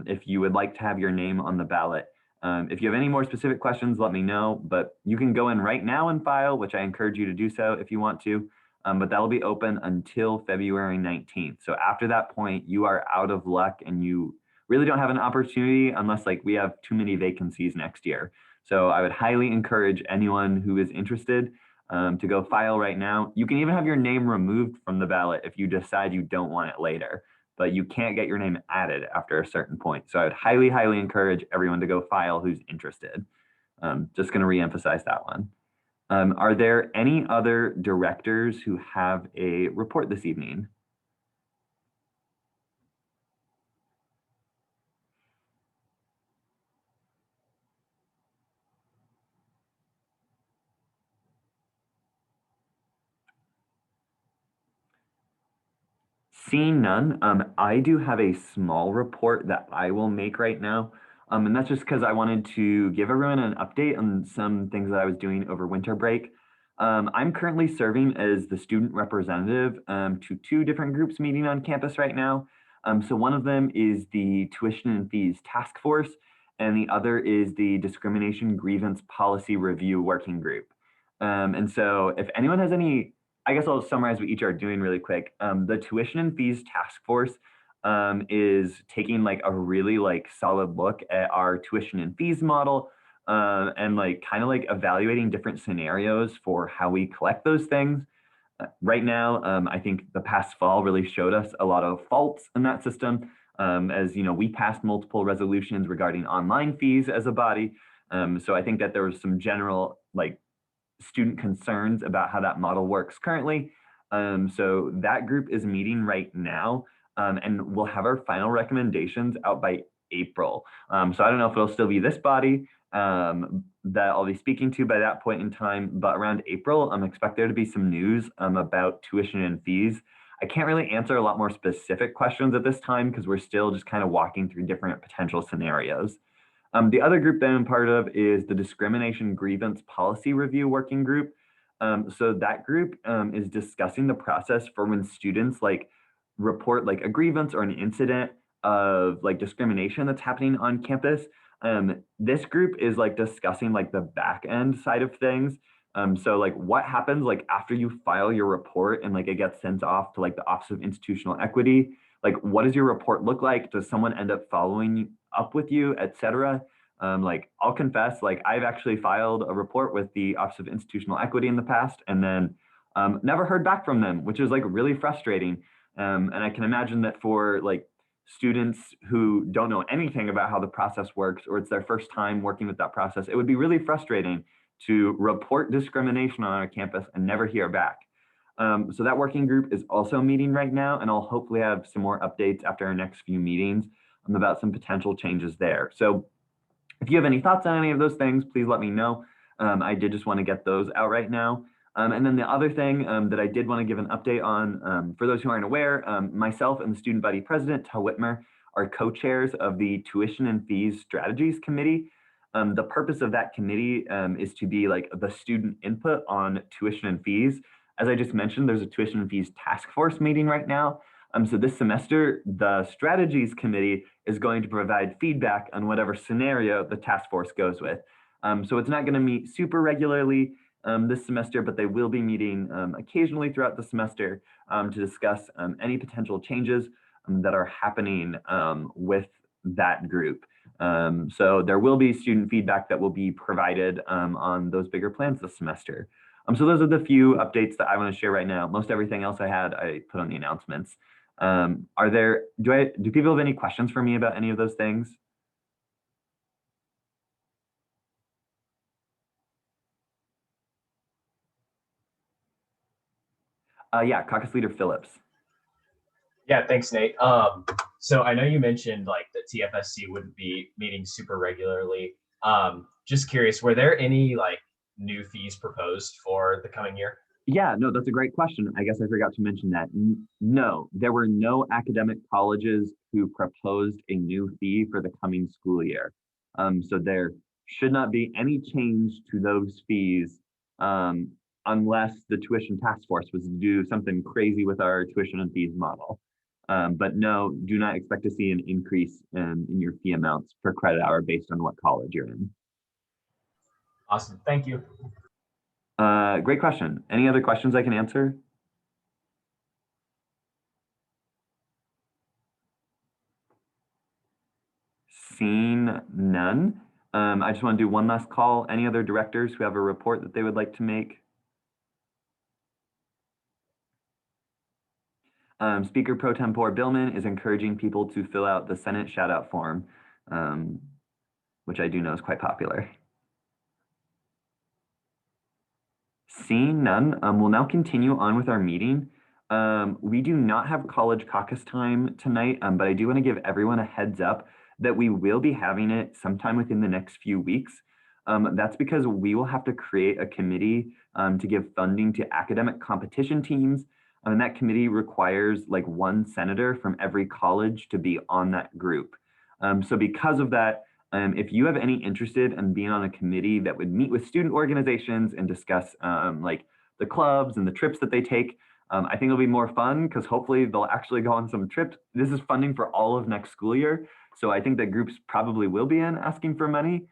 Speaker 1: if you would like to have your name on the ballot. If you have any more specific questions, let me know, but you can go in right now and file, which I encourage you to do so if you want to, but that will be open until February 19th. So after that point, you are out of luck and you really don't have an opportunity unless like we have too many vacancies next year. So I would highly encourage anyone who is interested to go file right now. You can even have your name removed from the ballot if you decide you don't want it later, but you can't get your name added after a certain point. So I would highly, highly encourage everyone to go file who's interested. Just going to reemphasize that one. Are there any other directors who have a report this evening? Seeing none, I do have a small report that I will make right now. And that's just because I wanted to give everyone an update on some things that I was doing over winter break. I'm currently serving as the student representative to two different groups meeting on campus right now. So one of them is the Tuition and Fees Task Force, and the other is the Discrimination Grievance Policy Review Working Group. And so if anyone has any I guess I'll summarize what each are doing really quick. The tuition and fees task force is taking like a really like solid look at our tuition and fees model and like kind of like evaluating different scenarios for how we collect those things. Right now, I think the past fall really showed us a lot of faults in that system. As you know, we passed multiple resolutions regarding online fees as a body. So I think that there was some general like student concerns about how that model works currently. So that group is meeting right now, and we'll have our final recommendations out by April. So I don't know if it'll still be this body that I'll be speaking to by that point in time, but around April, expect there to be some news about tuition and fees. I can't really answer a lot more specific questions at this time because we're still just kind of walking through different potential scenarios. The other group that I'm part of is the Discrimination Grievance Policy Review Working Group. So that group is discussing the process for when students like report like a grievance or an incident of like discrimination that's happening on campus. This group is like discussing like the back end side of things. So like what happens like after you file your report and like it gets sent off to like the Office of Institutional Equity, like what does your report look like? Does someone end up following up with you, etc.? Like I'll confess, like I've actually filed a report with the Office of Institutional Equity in the past and then never heard back from them, which is like really frustrating. And I can imagine that for like students who don't know anything about how the process works, or it's their first time working with that process, it would be really frustrating to report discrimination on our campus and never hear back. So that working group is also meeting right now, and I'll hopefully have some more updates after our next few meetings about some potential changes there. So if you have any thoughts on any of those things, please let me know. I did just want to get those out right now. And then the other thing that I did want to give an update on, for those who aren't aware, myself and the student body president, Tal Whitmer, are co-chairs of the Tuition and Fees Strategies Committee. The purpose of that committee is to be like the student input on tuition and fees. As I just mentioned, there's a tuition and fees task force meeting right now. So this semester, the strategies committee is going to provide feedback on whatever scenario the task force goes with. So it's not going to meet super regularly this semester, but they will be meeting occasionally throughout the semester to discuss any potential changes that are happening with that group. So there will be student feedback that will be provided on those bigger plans this semester. So those are the few updates that I want to share right now. Most everything else I had, I put on the announcements. Do people have any questions for me about any of those things? Yeah, Caucus Leader Phillips.
Speaker 9: Yeah, thanks, Nate. So I know you mentioned like the TFSC wouldn't be meeting super regularly. Just curious, were there any like new fees proposed for the coming year?
Speaker 1: Yeah, no, that's a great question. I guess I forgot to mention that. No, there were no academic colleges who proposed a new fee for the coming school year. So there should not be any change to those fees unless the tuition task force was to do something crazy with our tuition and fees model. But no, do not expect to see an increase in your fee amounts per credit hour based on what college you're in.
Speaker 9: Awesome, thank you.
Speaker 1: Great question. Any other questions I can answer? Seeing none, I just want to do one last call. Any other directors who have a report that they would like to make? Speaker Pro Tempore Billman is encouraging people to fill out the Senate shout out form, which I do know is quite popular. Seeing none, we'll now continue on with our meeting. We do not have college caucus time tonight, but I do want to give everyone a heads up that we will be having it sometime within the next few weeks. That's because we will have to create a committee to give funding to academic competition teams. And that committee requires like one senator from every college to be on that group. So because of that, if you have any interested in being on a committee that would meet with student organizations and discuss like the clubs and the trips that they take, I think it'll be more fun because hopefully they'll actually go on some trips. This is funding for all of next school year. So I think that groups probably will be in asking for money.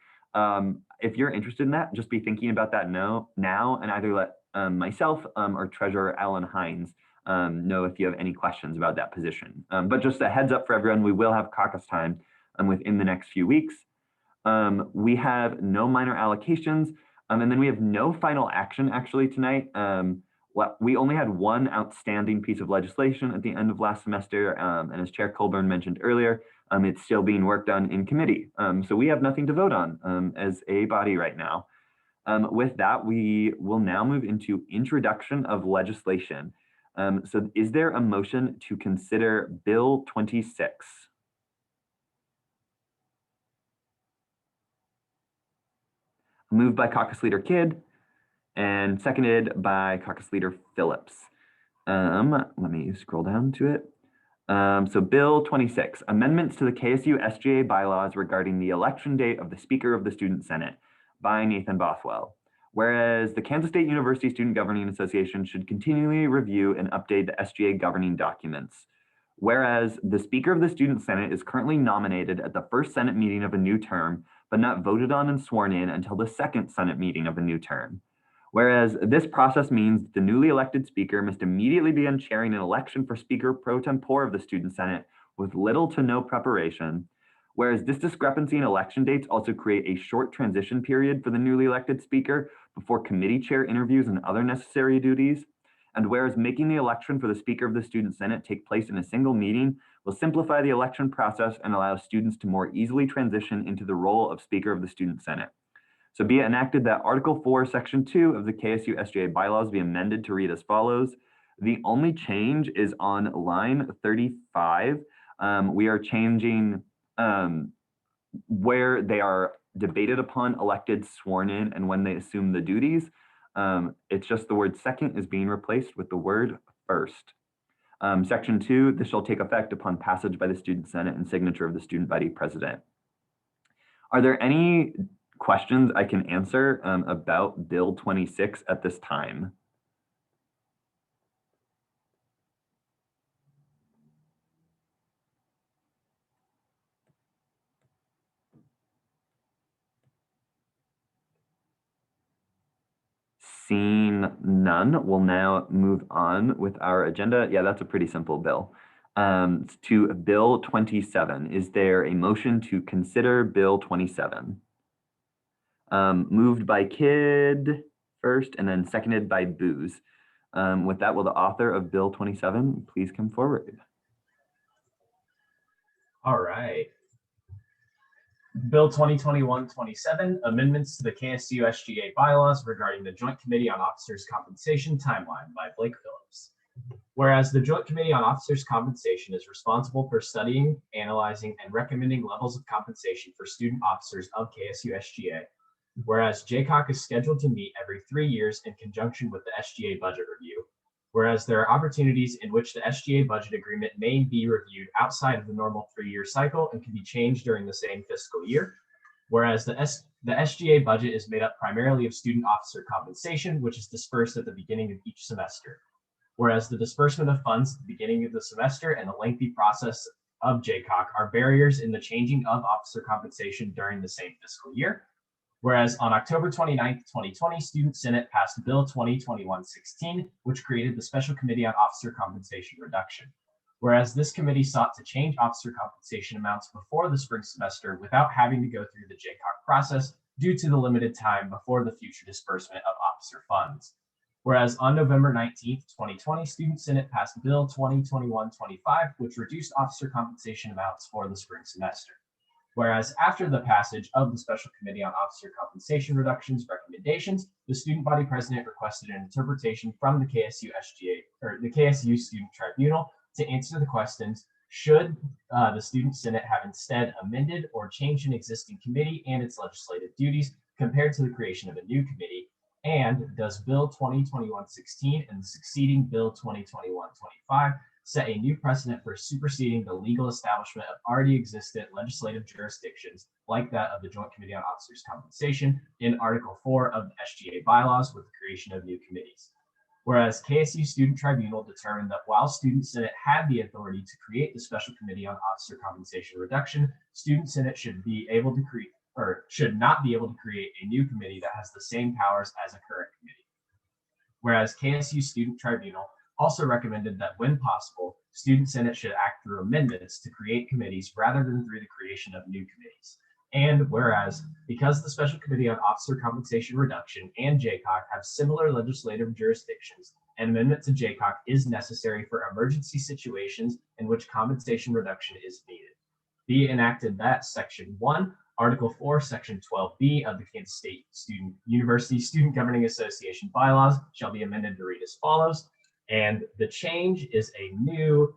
Speaker 1: If you're interested in that, just be thinking about that now and either let myself or Treasurer Alan Hines know if you have any questions about that position. But just a heads up for everyone, we will have caucus time within the next few weeks. We have no minor allocations, and then we have no final action actually tonight. We only had one outstanding piece of legislation at the end of last semester, and as Chair Colburn mentioned earlier, it's still being worked on in committee. So we have nothing to vote on as a body right now. With that, we will now move into introduction of legislation. So is there a motion to consider Bill 26? Moved by Caucus Leader Kidd and seconded by Caucus Leader Phillips. Let me scroll down to it. So Bill 26, amendments to the KSU SGA bylaws regarding the election date of the Speaker of the Student Senate by Nathan Bothwell. Whereas the Kansas State University Student Governing Association should continually review and update the SGA governing documents. Whereas the Speaker of the Student Senate is currently nominated at the first Senate meeting of a new term, but not voted on and sworn in until the second Senate meeting of a new term. Whereas this process means the newly elected speaker must immediately begin chairing an election for Speaker pro tempore of the Student Senate with little to no preparation. Whereas this discrepancy in election dates also create a short transition period for the newly elected speaker before committee chair interviews and other necessary duties. And whereas making the election for the Speaker of the Student Senate take place in a single meeting will simplify the election process and allow students to more easily transition into the role of Speaker of the Student Senate. So be it enacted that Article 4, Section 2 of the KSU SGA bylaws be amended to read as follows. The only change is on line 35. We are changing where they are debated upon, elected, sworn in, and when they assume the duties. It's just the word second is being replaced with the word first. Section 2, this shall take effect upon passage by the Student Senate and signature of the student body president. Are there any questions I can answer about Bill 26 at this time? Seeing none, we'll now move on with our agenda. Yeah, that's a pretty simple bill. To Bill 27, is there a motion to consider Bill 27? Moved by Kidd first and then seconded by Booz. With that, will the author of Bill 27 please come forward?
Speaker 9: All right. Bill 2021-27, amendments to the KSU SGA bylaws regarding the Joint Committee on Officers' Compensation timeline by Blake Phillips. Whereas the Joint Committee on Officers' Compensation is responsible for studying, analyzing, and recommending levels of compensation for student officers of KSU SGA. Whereas JCOC is scheduled to meet every 3 years in conjunction with the SGA budget review. Whereas there are opportunities in which the SGA budget agreement may be reviewed outside of the normal 3-year cycle and can be changed during the same fiscal year. Whereas the SGA budget is made up primarily of student officer compensation, which is dispersed at the beginning of each semester. Whereas the disbursement of funds at the beginning of the semester and the lengthy process of JCOC are barriers in the changing of officer compensation during the same fiscal year. Whereas on October 29th, 2020, Student Senate passed Bill 2021-16, which created the Special Committee on Officer Compensation Reduction. Whereas this committee sought to change officer compensation amounts before the spring semester without having to go through the JCOC process due to the limited time before the future disbursement of officer funds. Whereas on November 19th, 2020, Student Senate passed Bill 2021-25, which reduced officer compensation amounts for the spring semester. Whereas after the passage of the Special Committee on Officer Compensation Reductions recommendations, the student body president requested an interpretation from the KSU SGA or the KSU Student Tribunal to answer the questions: should the Student Senate have instead amended or changed an existing committee and its legislative duties compared to the creation of a new committee? And does Bill 2021-16 and the succeeding Bill 2021-25 set a new precedent for superseding the legal establishment of already existent legislative jurisdictions like that of the Joint Committee on Officers' Compensation in Article 4 of the SGA bylaws with the creation of new committees? Whereas KSU Student Tribunal determined that while Student Senate had the authority to create the Special Committee on Officer Compensation Reduction, Student Senate should not be able to create a new committee that has the same powers as a current committee. Whereas KSU Student Tribunal also recommended that when possible, Student Senate should act through amendments to create committees rather than through the creation of new committees. And whereas, because the Special Committee on Officer Compensation Reduction and JCOC have similar legislative jurisdictions, an amendment to JCOC is necessary for emergency situations in which compensation reduction is needed. Be enacted that Section 1, Article 4, Section 12B of the Kansas State University Student Governing Association bylaws shall be amended to read as follows. And the change is a new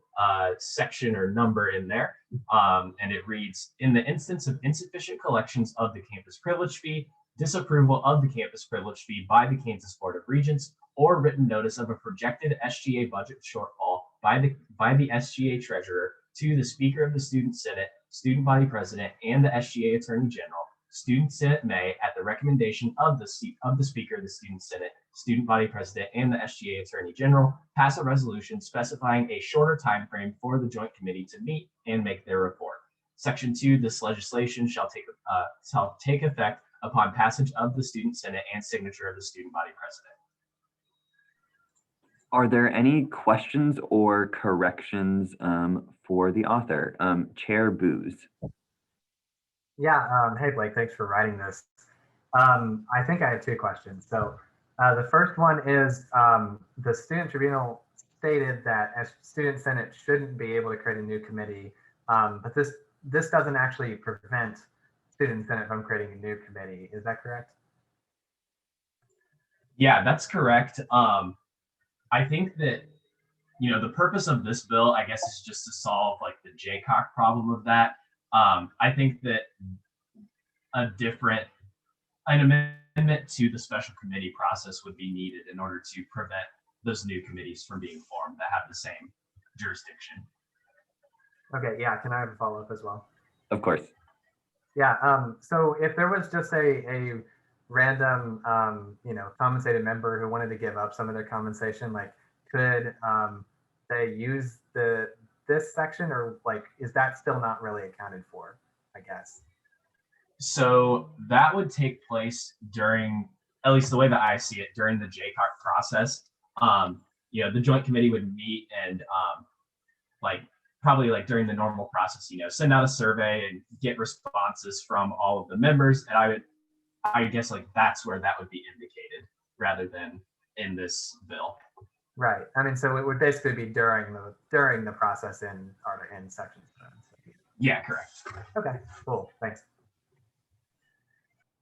Speaker 9: section or number in there. And it reads, in the instance of insufficient collections of the campus privilege fee, disapproval of the campus privilege fee by the Kansas Board of Regents, or written notice of a projected SGA budget shortfall by the SGA treasurer to the Speaker of the Student Senate, Student Body President, and the SGA Attorney General, Student Senate may, at the recommendation of the Speaker of the Student Senate, Student Body President, and the SGA Attorney General, pass a resolution specifying a shorter time frame for the Joint Committee to meet and make their report. Section 2, this legislation shall take effect upon passage of the Student Senate and signature of the Student Body President.
Speaker 1: Are there any questions or corrections for the author? Chair Booz.
Speaker 6: Yeah, hey Blake, thanks for writing this. I think I have two questions. So the first one is the Student Tribunal stated that a Student Senate shouldn't be able to create a new committee, but this doesn't actually prevent Student Senate from creating a new committee. Is that correct?
Speaker 9: Yeah, that's correct. I think that, the purpose of this bill, I guess, is just to solve like the JCOC problem of that. I think that an amendment to the special committee process would be needed in order to prevent those new committees from being formed that have the same jurisdiction.
Speaker 6: Okay, yeah, can I have a follow-up as well?
Speaker 1: Of course.
Speaker 6: Yeah, so if there was just a random, compensated member who wanted to give up some of their compensation, like could they use this section, or like, is that still not really accounted for, I guess?
Speaker 9: So that would take place during, at least the way that I see it, during the JCOC process. The Joint Committee would meet and probably during the normal process, send out a survey and get responses from all of the members. And I guess that's where that would be indicated rather than in this bill.
Speaker 6: Right. I mean, so it would basically be during the process in section 7.
Speaker 9: Yeah, correct.
Speaker 6: Okay, cool. Thanks.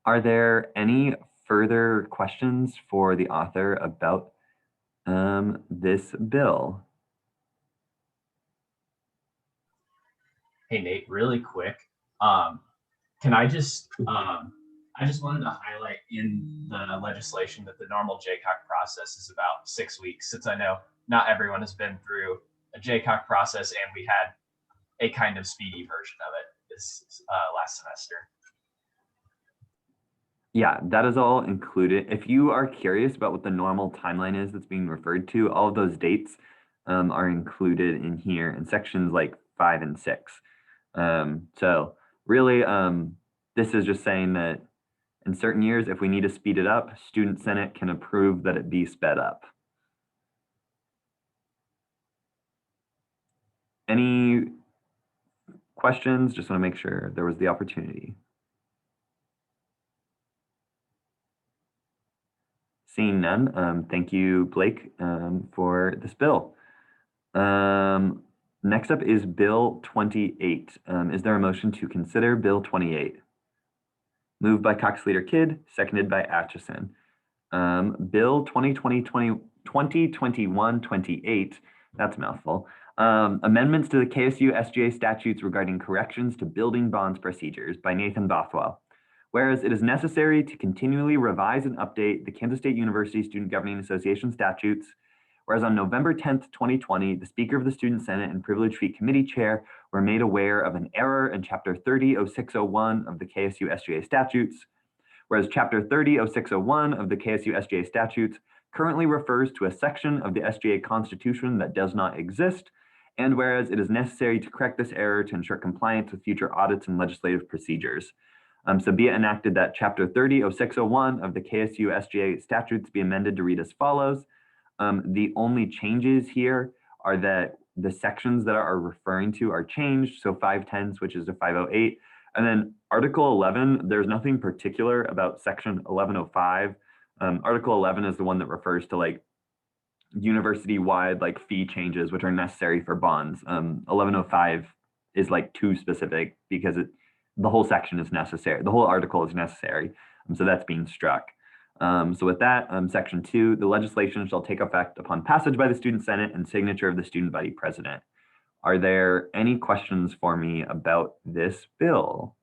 Speaker 1: Are there any further questions for the author about this bill?
Speaker 9: Hey, Nate, really quick. Can I just wanted to highlight in the legislation that the normal JCOC process is about 6 weeks, since I know not everyone has been through a JCOC process, and we had a kind of speedy version of it this last semester.
Speaker 1: Yeah, that is all included. If you are curious about what the normal timeline is that's being referred to, all of those dates are included in here in sections 5 and 6. So really, this is just saying that in certain years, if we need to speed it up, Student Senate can approve that it be sped up. Any questions? Just want to make sure there was the opportunity. Seeing none, thank you, Blake, for this bill. Next up is Bill 28. Is there a motion to consider Bill 28? Moved by Cox Leader Kidd, seconded by Atchison. Bill 2021-28, that's a mouthful. Amendments to the KSU SGA statutes regarding corrections to building bonds procedures by Nathan Bothwell. Whereas it is necessary to continually revise and update the Kansas State University Student Governing Association statutes, whereas on November 10th, 2020, the Speaker of the Student Senate and Privilege Fee Committee Chair were made aware of an error in Chapter 30.0601 of the KSU SGA statutes, whereas Chapter 30.0601 of the KSU SGA statutes currently refers to a section of the SGA Constitution that does not exist, and whereas it is necessary to correct this error to ensure compliance with future audits and legislative procedures. So be it enacted that Chapter 30.0601 of the KSU SGA statutes be amended to read as follows. The only changes here are that the sections that are referring to are changed. So 510 switches to 508. And then Article 11, there's nothing particular about section 1105. Article 11 is the one that refers to like university-wide like fee changes, which are necessary for bonds. 1105 is like too specific because the whole section is necessary. The whole article is necessary. So that's being struck. So with that, section 2, the legislation shall take effect upon passage by the student senate and signature of the student body president. Are there any questions for me about this bill?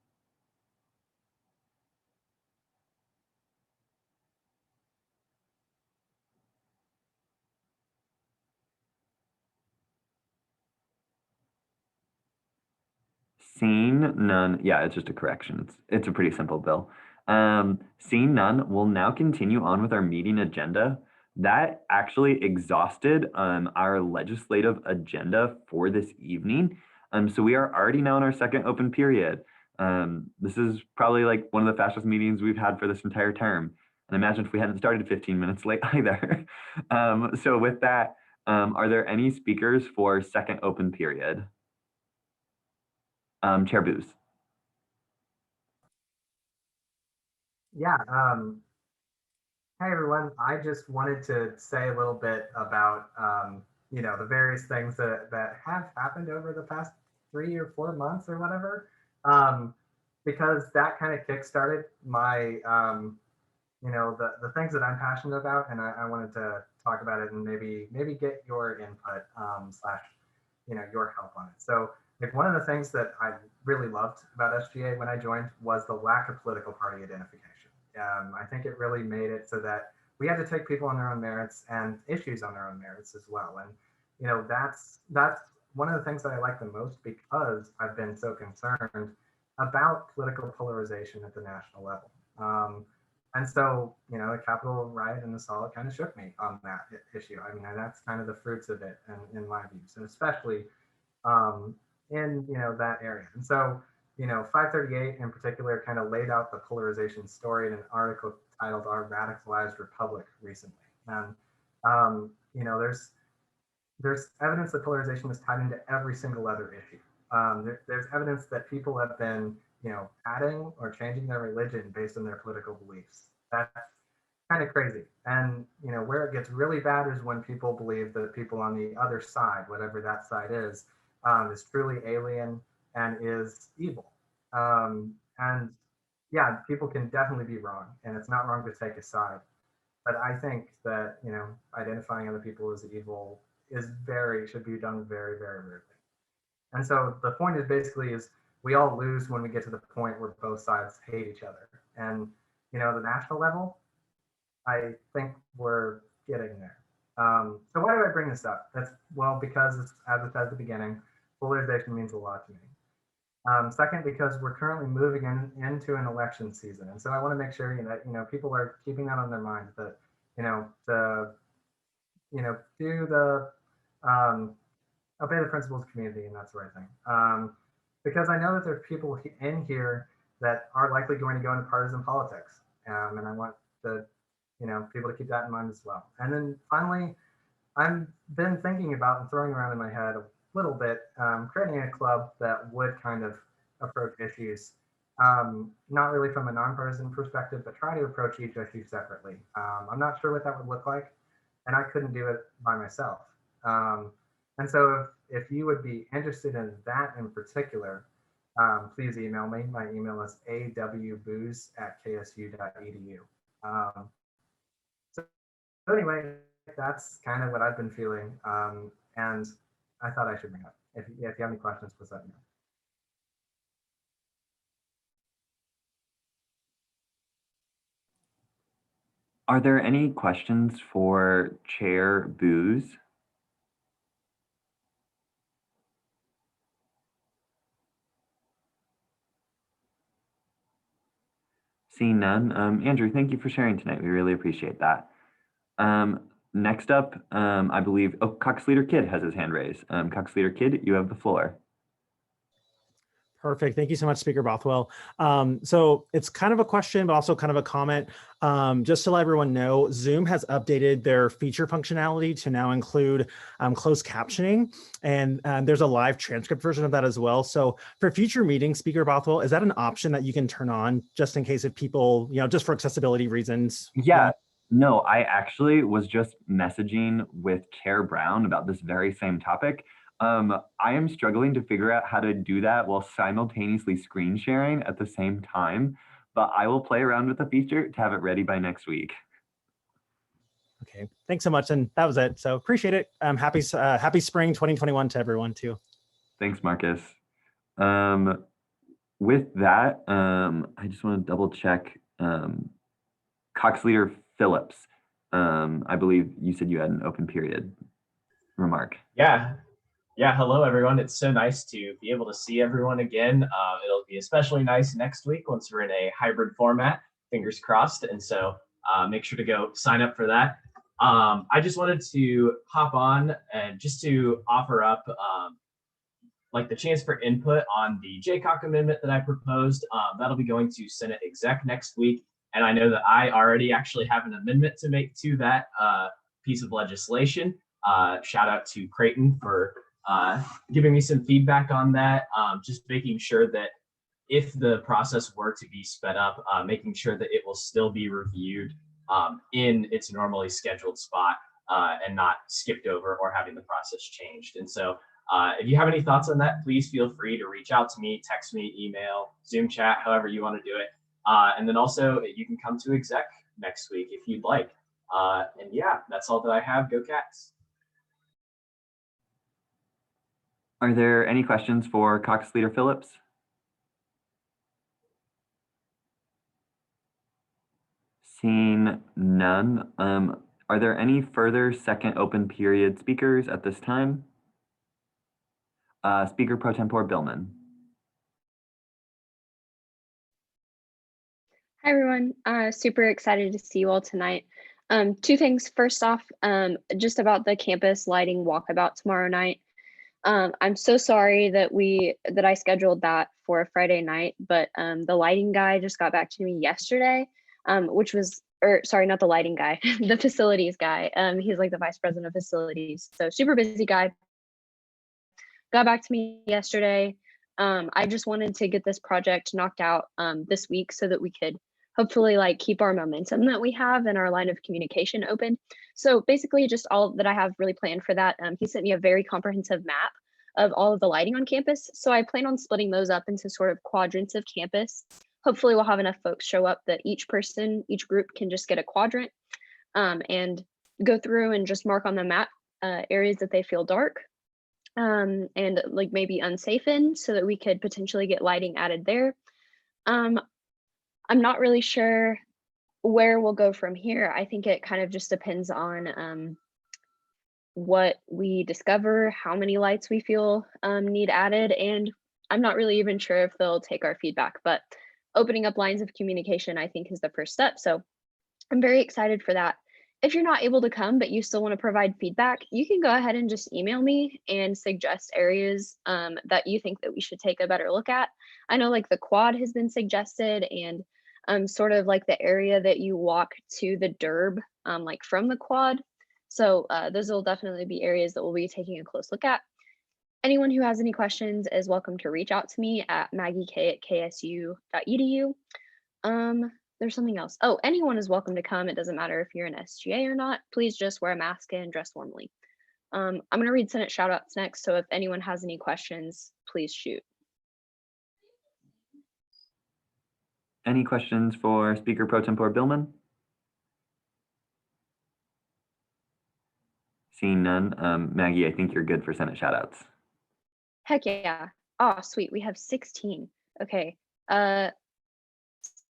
Speaker 1: Seeing none, yeah, it's just a correction. It's a pretty simple bill. Seeing none, we'll now continue on with our meeting agenda. That actually exhausted our legislative agenda for this evening. So we are already now in our second open period. This is probably like one of the fastest meetings we've had for this entire term. And imagine if we hadn't started 15 minutes late either. So with that, are there any speakers for second open period? Chair Booz.
Speaker 6: Yeah. Hi, everyone. I just wanted to say a little bit about, the various things that have happened over the past 3 or 4 months or whatever, because that kind of kickstarted my, the things that I'm passionate about, and I wanted to talk about it and maybe get your input / your help on it. So like one of the things that I really loved about SGA when I joined was the lack of political party identification. I think it really made it so that we had to take people on their own merits and issues on their own merits as well. And that's one of the things that I like the most, because I've been so concerned about political polarization at the national level. And so, the Capitol riot and assault kind of shook me on that issue. I mean, that's kind of the fruits of it, in my views, and especially in that area. And so 538 in particular kind of laid out the polarization story in an article titled "Our Radicalized Republic" recently. And there's evidence that polarization is tied into every single other issue. There's evidence that people have been adding or changing their religion based on their political beliefs. That's kind of crazy. And where it gets really bad is when people believe that people on the other side, whatever that side is truly alien and is evil. And yeah, people can definitely be wrong, and it's not wrong to take a side. But I think that identifying other people as evil should be done very, very rarely. And so the point is basically we all lose when we get to the point where both sides hate each other. And the national level, I think we're getting there. So why do I bring this up? Because as I said at the beginning, polarization means a lot to me. Second, because we're currently moving into an election season. And so I want to make sure that people are keeping that on their minds, that do the obey the principles of community and that sort of thing. Because I know that there's people in here that are likely going to go into partisan politics. And I want people to keep that in mind as well. And then finally, I've been thinking about and throwing around in my head a little bit, creating a club that would kind of approach issues, not really from a nonpartisan perspective, but try to approach each issue separately. I'm not sure what that would look like, and I couldn't do it by myself. And so if you would be interested in that in particular, please email me. My email is awbooz@ksu.edu. So anyway, that's kind of what I've been feeling. And I thought I should bring up. If you have any questions, please let me know.
Speaker 1: Are there any questions for Chair Booz? Seeing none, Andrew, thank you for sharing tonight. We really appreciate that. Next up, I believe, Cox Leader Kidd has his hand raised. Cox Leader Kidd, you have the floor.
Speaker 10: Perfect. Thank you so much, Speaker Bothwell. So it's kind of a question, but also kind of a comment. Just to let everyone know, Zoom has updated their feature functionality to now include closed captioning, and there's a live transcript version of that as well. So for future meetings, Speaker Bothwell, is that an option that you can turn on just in case if people, just for accessibility reasons?
Speaker 1: Yeah. No, I actually was just messaging with Chair Brown about this very same topic. I am struggling to figure out how to do that while simultaneously screen sharing at the same time, but I will play around with the feature to have it ready by next week.
Speaker 10: Okay, thanks so much. And that was it. So appreciate it. Happy spring 2021 to everyone too.
Speaker 1: Thanks, Marcus. With that, I just want to double check Cox Leader Phillips. I believe you said you had an open period remark.
Speaker 9: Yeah, hello everyone. It's so nice to be able to see everyone again. It'll be especially nice next week once we're in a hybrid format, fingers crossed. And so make sure to go sign up for that. I just wanted to hop on and just to offer up like the chance for input on the JCOC amendment that I proposed. That'll be going to Senate Exec next week. And I know that I already actually have an amendment to make to that piece of legislation. Shout out to Creighton for giving me some feedback on that, just making sure that if the process were to be sped up, making sure that it will still be reviewed in its normally scheduled spot and not skipped over or having the process changed. And so if you have any thoughts on that, please feel free to reach out to me, text me, email, Zoom chat, however you want to do it. And then also you can come to Exec next week if you'd like. And yeah, that's all that I have. Go Cats.
Speaker 1: Are there any questions for Cox Leader Phillips? Seeing none, are there any further second open period speakers at this time? Speaker Pro Tempore Billman.
Speaker 2: Hi, everyone. Super excited to see you all tonight. Two things. First off, just about the campus lighting walkabout tomorrow night. I'm so sorry that I scheduled that for a Friday night, but the lighting guy just got back to me yesterday, sorry, not the lighting guy, the facilities guy. He's like the vice president of facilities, so super busy guy. Got back to me yesterday. I just wanted to get this project knocked out this week so that we could hopefully like keep our momentum that we have and our line of communication open. So basically just all that I have really planned for that. He sent me a very comprehensive map of all of the lighting on campus. So I plan on splitting those up into sort of quadrants of campus. Hopefully we'll have enough folks show up that each group can just get a quadrant and go through and just mark on the map areas that they feel dark and like maybe unsafe in, so that we could potentially get lighting added there. I'm not really sure where we'll go from here. I think it kind of just depends on what we discover, how many lights we feel need added, and I'm not really even sure if they'll take our feedback, but opening up lines of communication, I think, is the first step. So I'm very excited for that. If you're not able to come, but you still want to provide feedback, you can go ahead and just email me and suggest areas that you think that we should take a better look at. I know like the quad has been suggested, and sort of like the area that you walk to the derb, like from the quad. So those will definitely be areas that we'll be taking a close look at. Anyone who has any questions is welcome to reach out to me at maggiek@ksu.edu. There's something else. Oh, anyone is welcome to come. It doesn't matter if you're an SGA or not. Please just wear a mask and dress formally. I'm going to read Senate shoutouts next. So if anyone has any questions, please shoot.
Speaker 1: Any questions for Speaker Pro Tempore Billman? Seeing none, Maggie, I think you're good for Senate shoutouts.
Speaker 2: Heck yeah. Oh, sweet. We have 16. Okay.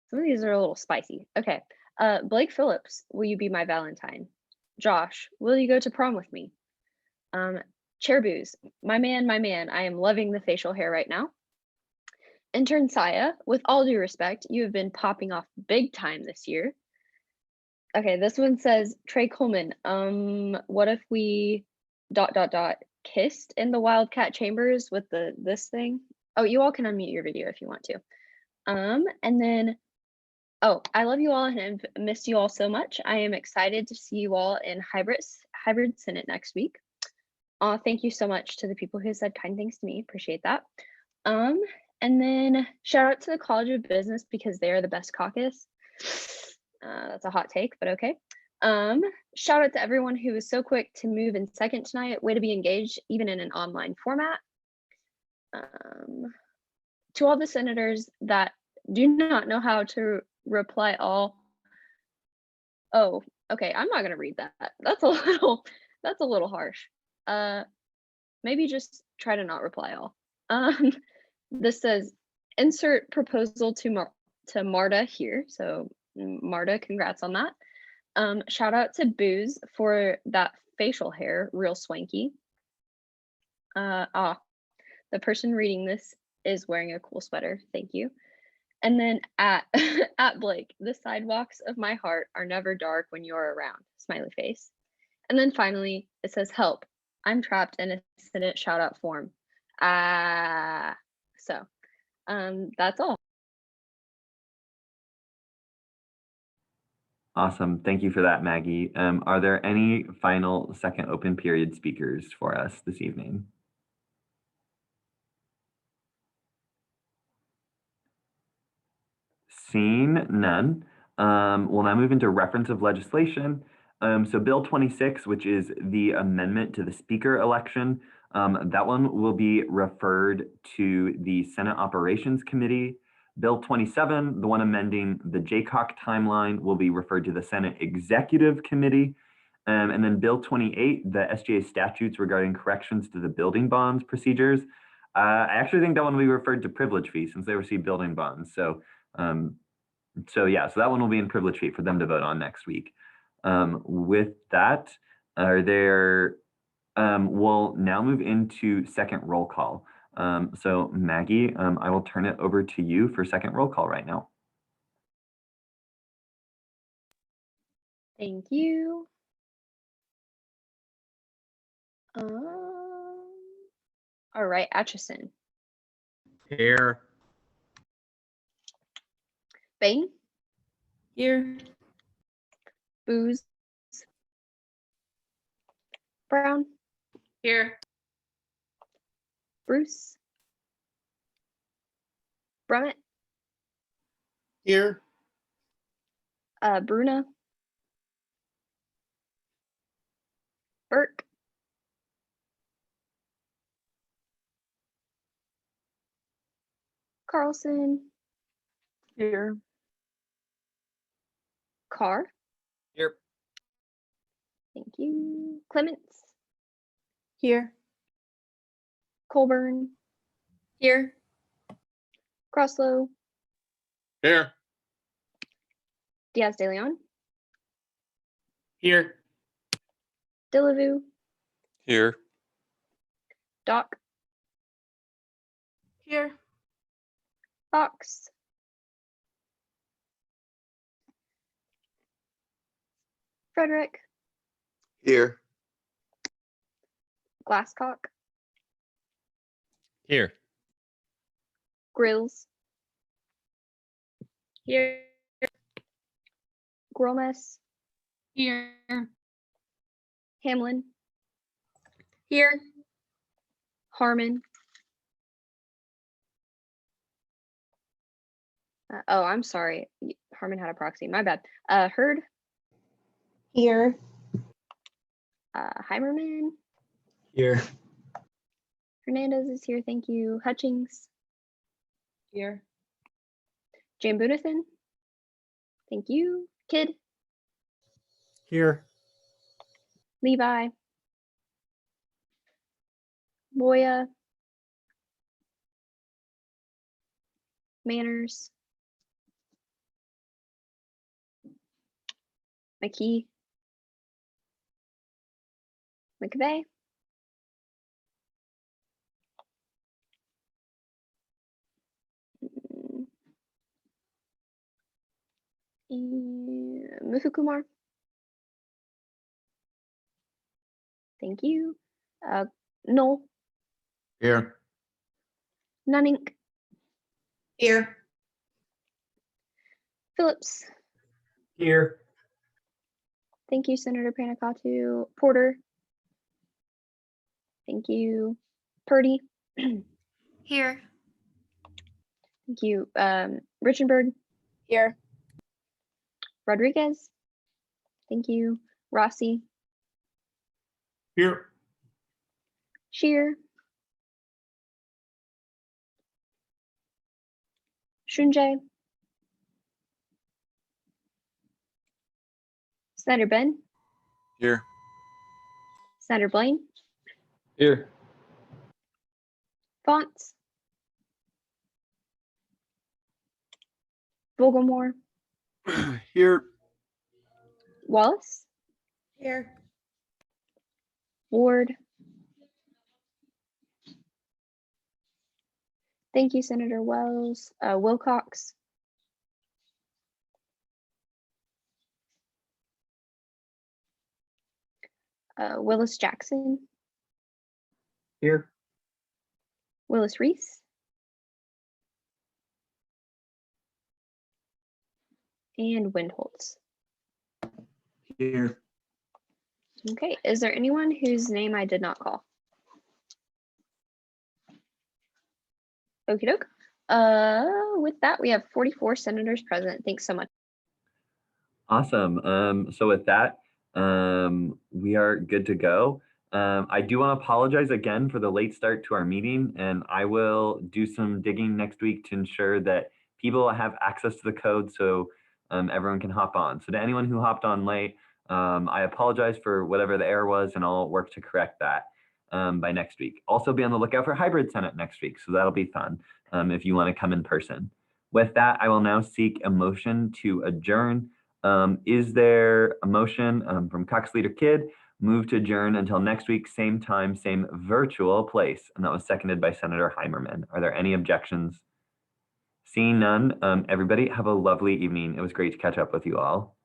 Speaker 2: Some of these are a little spicy. Okay. Blake Phillips, will you be my Valentine? Josh, will you go to prom with me? Chair Booze, my man, I am loving the facial hair right now. Intern Saya, with all due respect, you have been popping off big time this year. Okay, this one says, Trey Coleman, what if we ... kissed in the Wildcat Chambers with this thing? Oh, you all can unmute your video if you want to. And then, oh, I love you all and I've missed you all so much. I am excited to see you all in hybrid Senate next week. Thank you so much to the people who said kind things to me. Appreciate that. And then shout out to the College of Business because they are the best caucus. That's a hot take, but okay. Shout out to everyone who was so quick to move in second tonight. Way to be engaged, even in an online format. To all the senators that do not know how to reply all. Oh, okay. I'm not gonna read that. That's a little harsh. Maybe just try to not reply all. This says insert proposal to Marta here. So Marta, congrats on that. Shout out to Booze for that facial hair, real swanky. The person reading this is wearing a cool sweater. Thank you. And then at Blake, the sidewalks of my heart are never dark when you're around. Smiley face. And then finally, it says help. I'm trapped in a Senate shout out form. So that's all.
Speaker 1: Awesome. Thank you for that, Maggie. Are there any final second open period speakers for us this evening? Seeing none, we'll now move into reference of legislation. So Bill 26, which is the amendment to the speaker election, that one will be referred to the Senate Operations Committee. Bill 27, the one amending the JCOC timeline, will be referred to the Senate Executive Committee. And then Bill 28, the SGA statutes regarding corrections to the building bonds procedures. I actually think that one will be referred to privilege fee since they receive building bonds. So yeah, so that one will be in privilege fee for them to vote on next week. With that, we'll now move into second roll call. So Maggie, I will turn it over to you for second roll call right now.
Speaker 2: Thank you. All right, Atchison.
Speaker 4: Here.
Speaker 2: Bain.
Speaker 3: Here.
Speaker 2: Booze. Brown.
Speaker 7: Here.
Speaker 2: Bruce. Brummett.
Speaker 4: Here.
Speaker 2: Bruna. Burke. Carlson.
Speaker 4: Here.
Speaker 2: Carr.
Speaker 4: Here.
Speaker 2: Thank you. Clements.
Speaker 3: Here.
Speaker 2: Colburn.
Speaker 3: Here.
Speaker 2: Crosslow.
Speaker 4: Here.
Speaker 2: Diaz de Leon.
Speaker 4: Here.
Speaker 2: Delavu.
Speaker 4: Here.
Speaker 2: Doc.
Speaker 3: Here.
Speaker 2: Fox. Frederick.
Speaker 8: Here.
Speaker 2: Glasscock.
Speaker 4: Here.
Speaker 2: Grills.
Speaker 7: Here.
Speaker 2: Gromez.
Speaker 7: Here.
Speaker 2: Hamlin.
Speaker 3: Here.
Speaker 2: Harmon. Oh, I'm sorry. Harmon had a proxy. My bad. Hurd.
Speaker 3: Here.
Speaker 2: Heimerman.
Speaker 4: Here.
Speaker 2: Hernandez is here. Thank you. Hutchings.
Speaker 3: Here.
Speaker 2: Jane Bunathan. Thank you. Kidd.
Speaker 10: Here.
Speaker 2: Levi. Boya. Manners. McKee. McVeigh. Muthukumar. Thank you. Noel.
Speaker 4: Here.
Speaker 2: Nunink,
Speaker 5: Here.
Speaker 2: Phillips.
Speaker 9: Here.
Speaker 2: Thank you, Senator Panicatu. Porter. Thank you. Purdy.
Speaker 3: Here.
Speaker 2: Thank you. Richenberg.
Speaker 7: Here.
Speaker 2: Rodriguez. Thank you. Rossi.
Speaker 4: Here.
Speaker 2: Shear. Shunjay. Snyder Ben.
Speaker 4: Here.
Speaker 2: Snyder Blaine.
Speaker 4: Here.
Speaker 2: Fonts. Vogelmore.
Speaker 4: Here.
Speaker 2: Wallace.
Speaker 3: Here.
Speaker 2: Ward. Thank you, Senator Wells. Wilcox. Willis Jackson.
Speaker 4: Here.
Speaker 2: Willis Reese. And Windholtz.
Speaker 4: Here.
Speaker 2: Okay, is there anyone whose name I did not call? Okie doke. With that, we have 44 senators present. Thanks so much.
Speaker 1: Awesome. So with that, we are good to go. I do want to apologize again for the late start to our meeting, and I will do some digging next week to ensure that people have access to the code so everyone can hop on. So to anyone who hopped on late, I apologize for whatever the error was, and I'll work to correct that by next week. Also be on the lookout for Hybrid Senate next week, so that'll be fun if you want to come in person. With that, I will now seek a motion to adjourn. Is there a motion from Cox Leader Kidd? Move to adjourn until next week, same time, same virtual place. And that was seconded by Senator Heimerman. Are there any objections? Seeing none, everybody have a lovely evening. It was great to catch up with you all.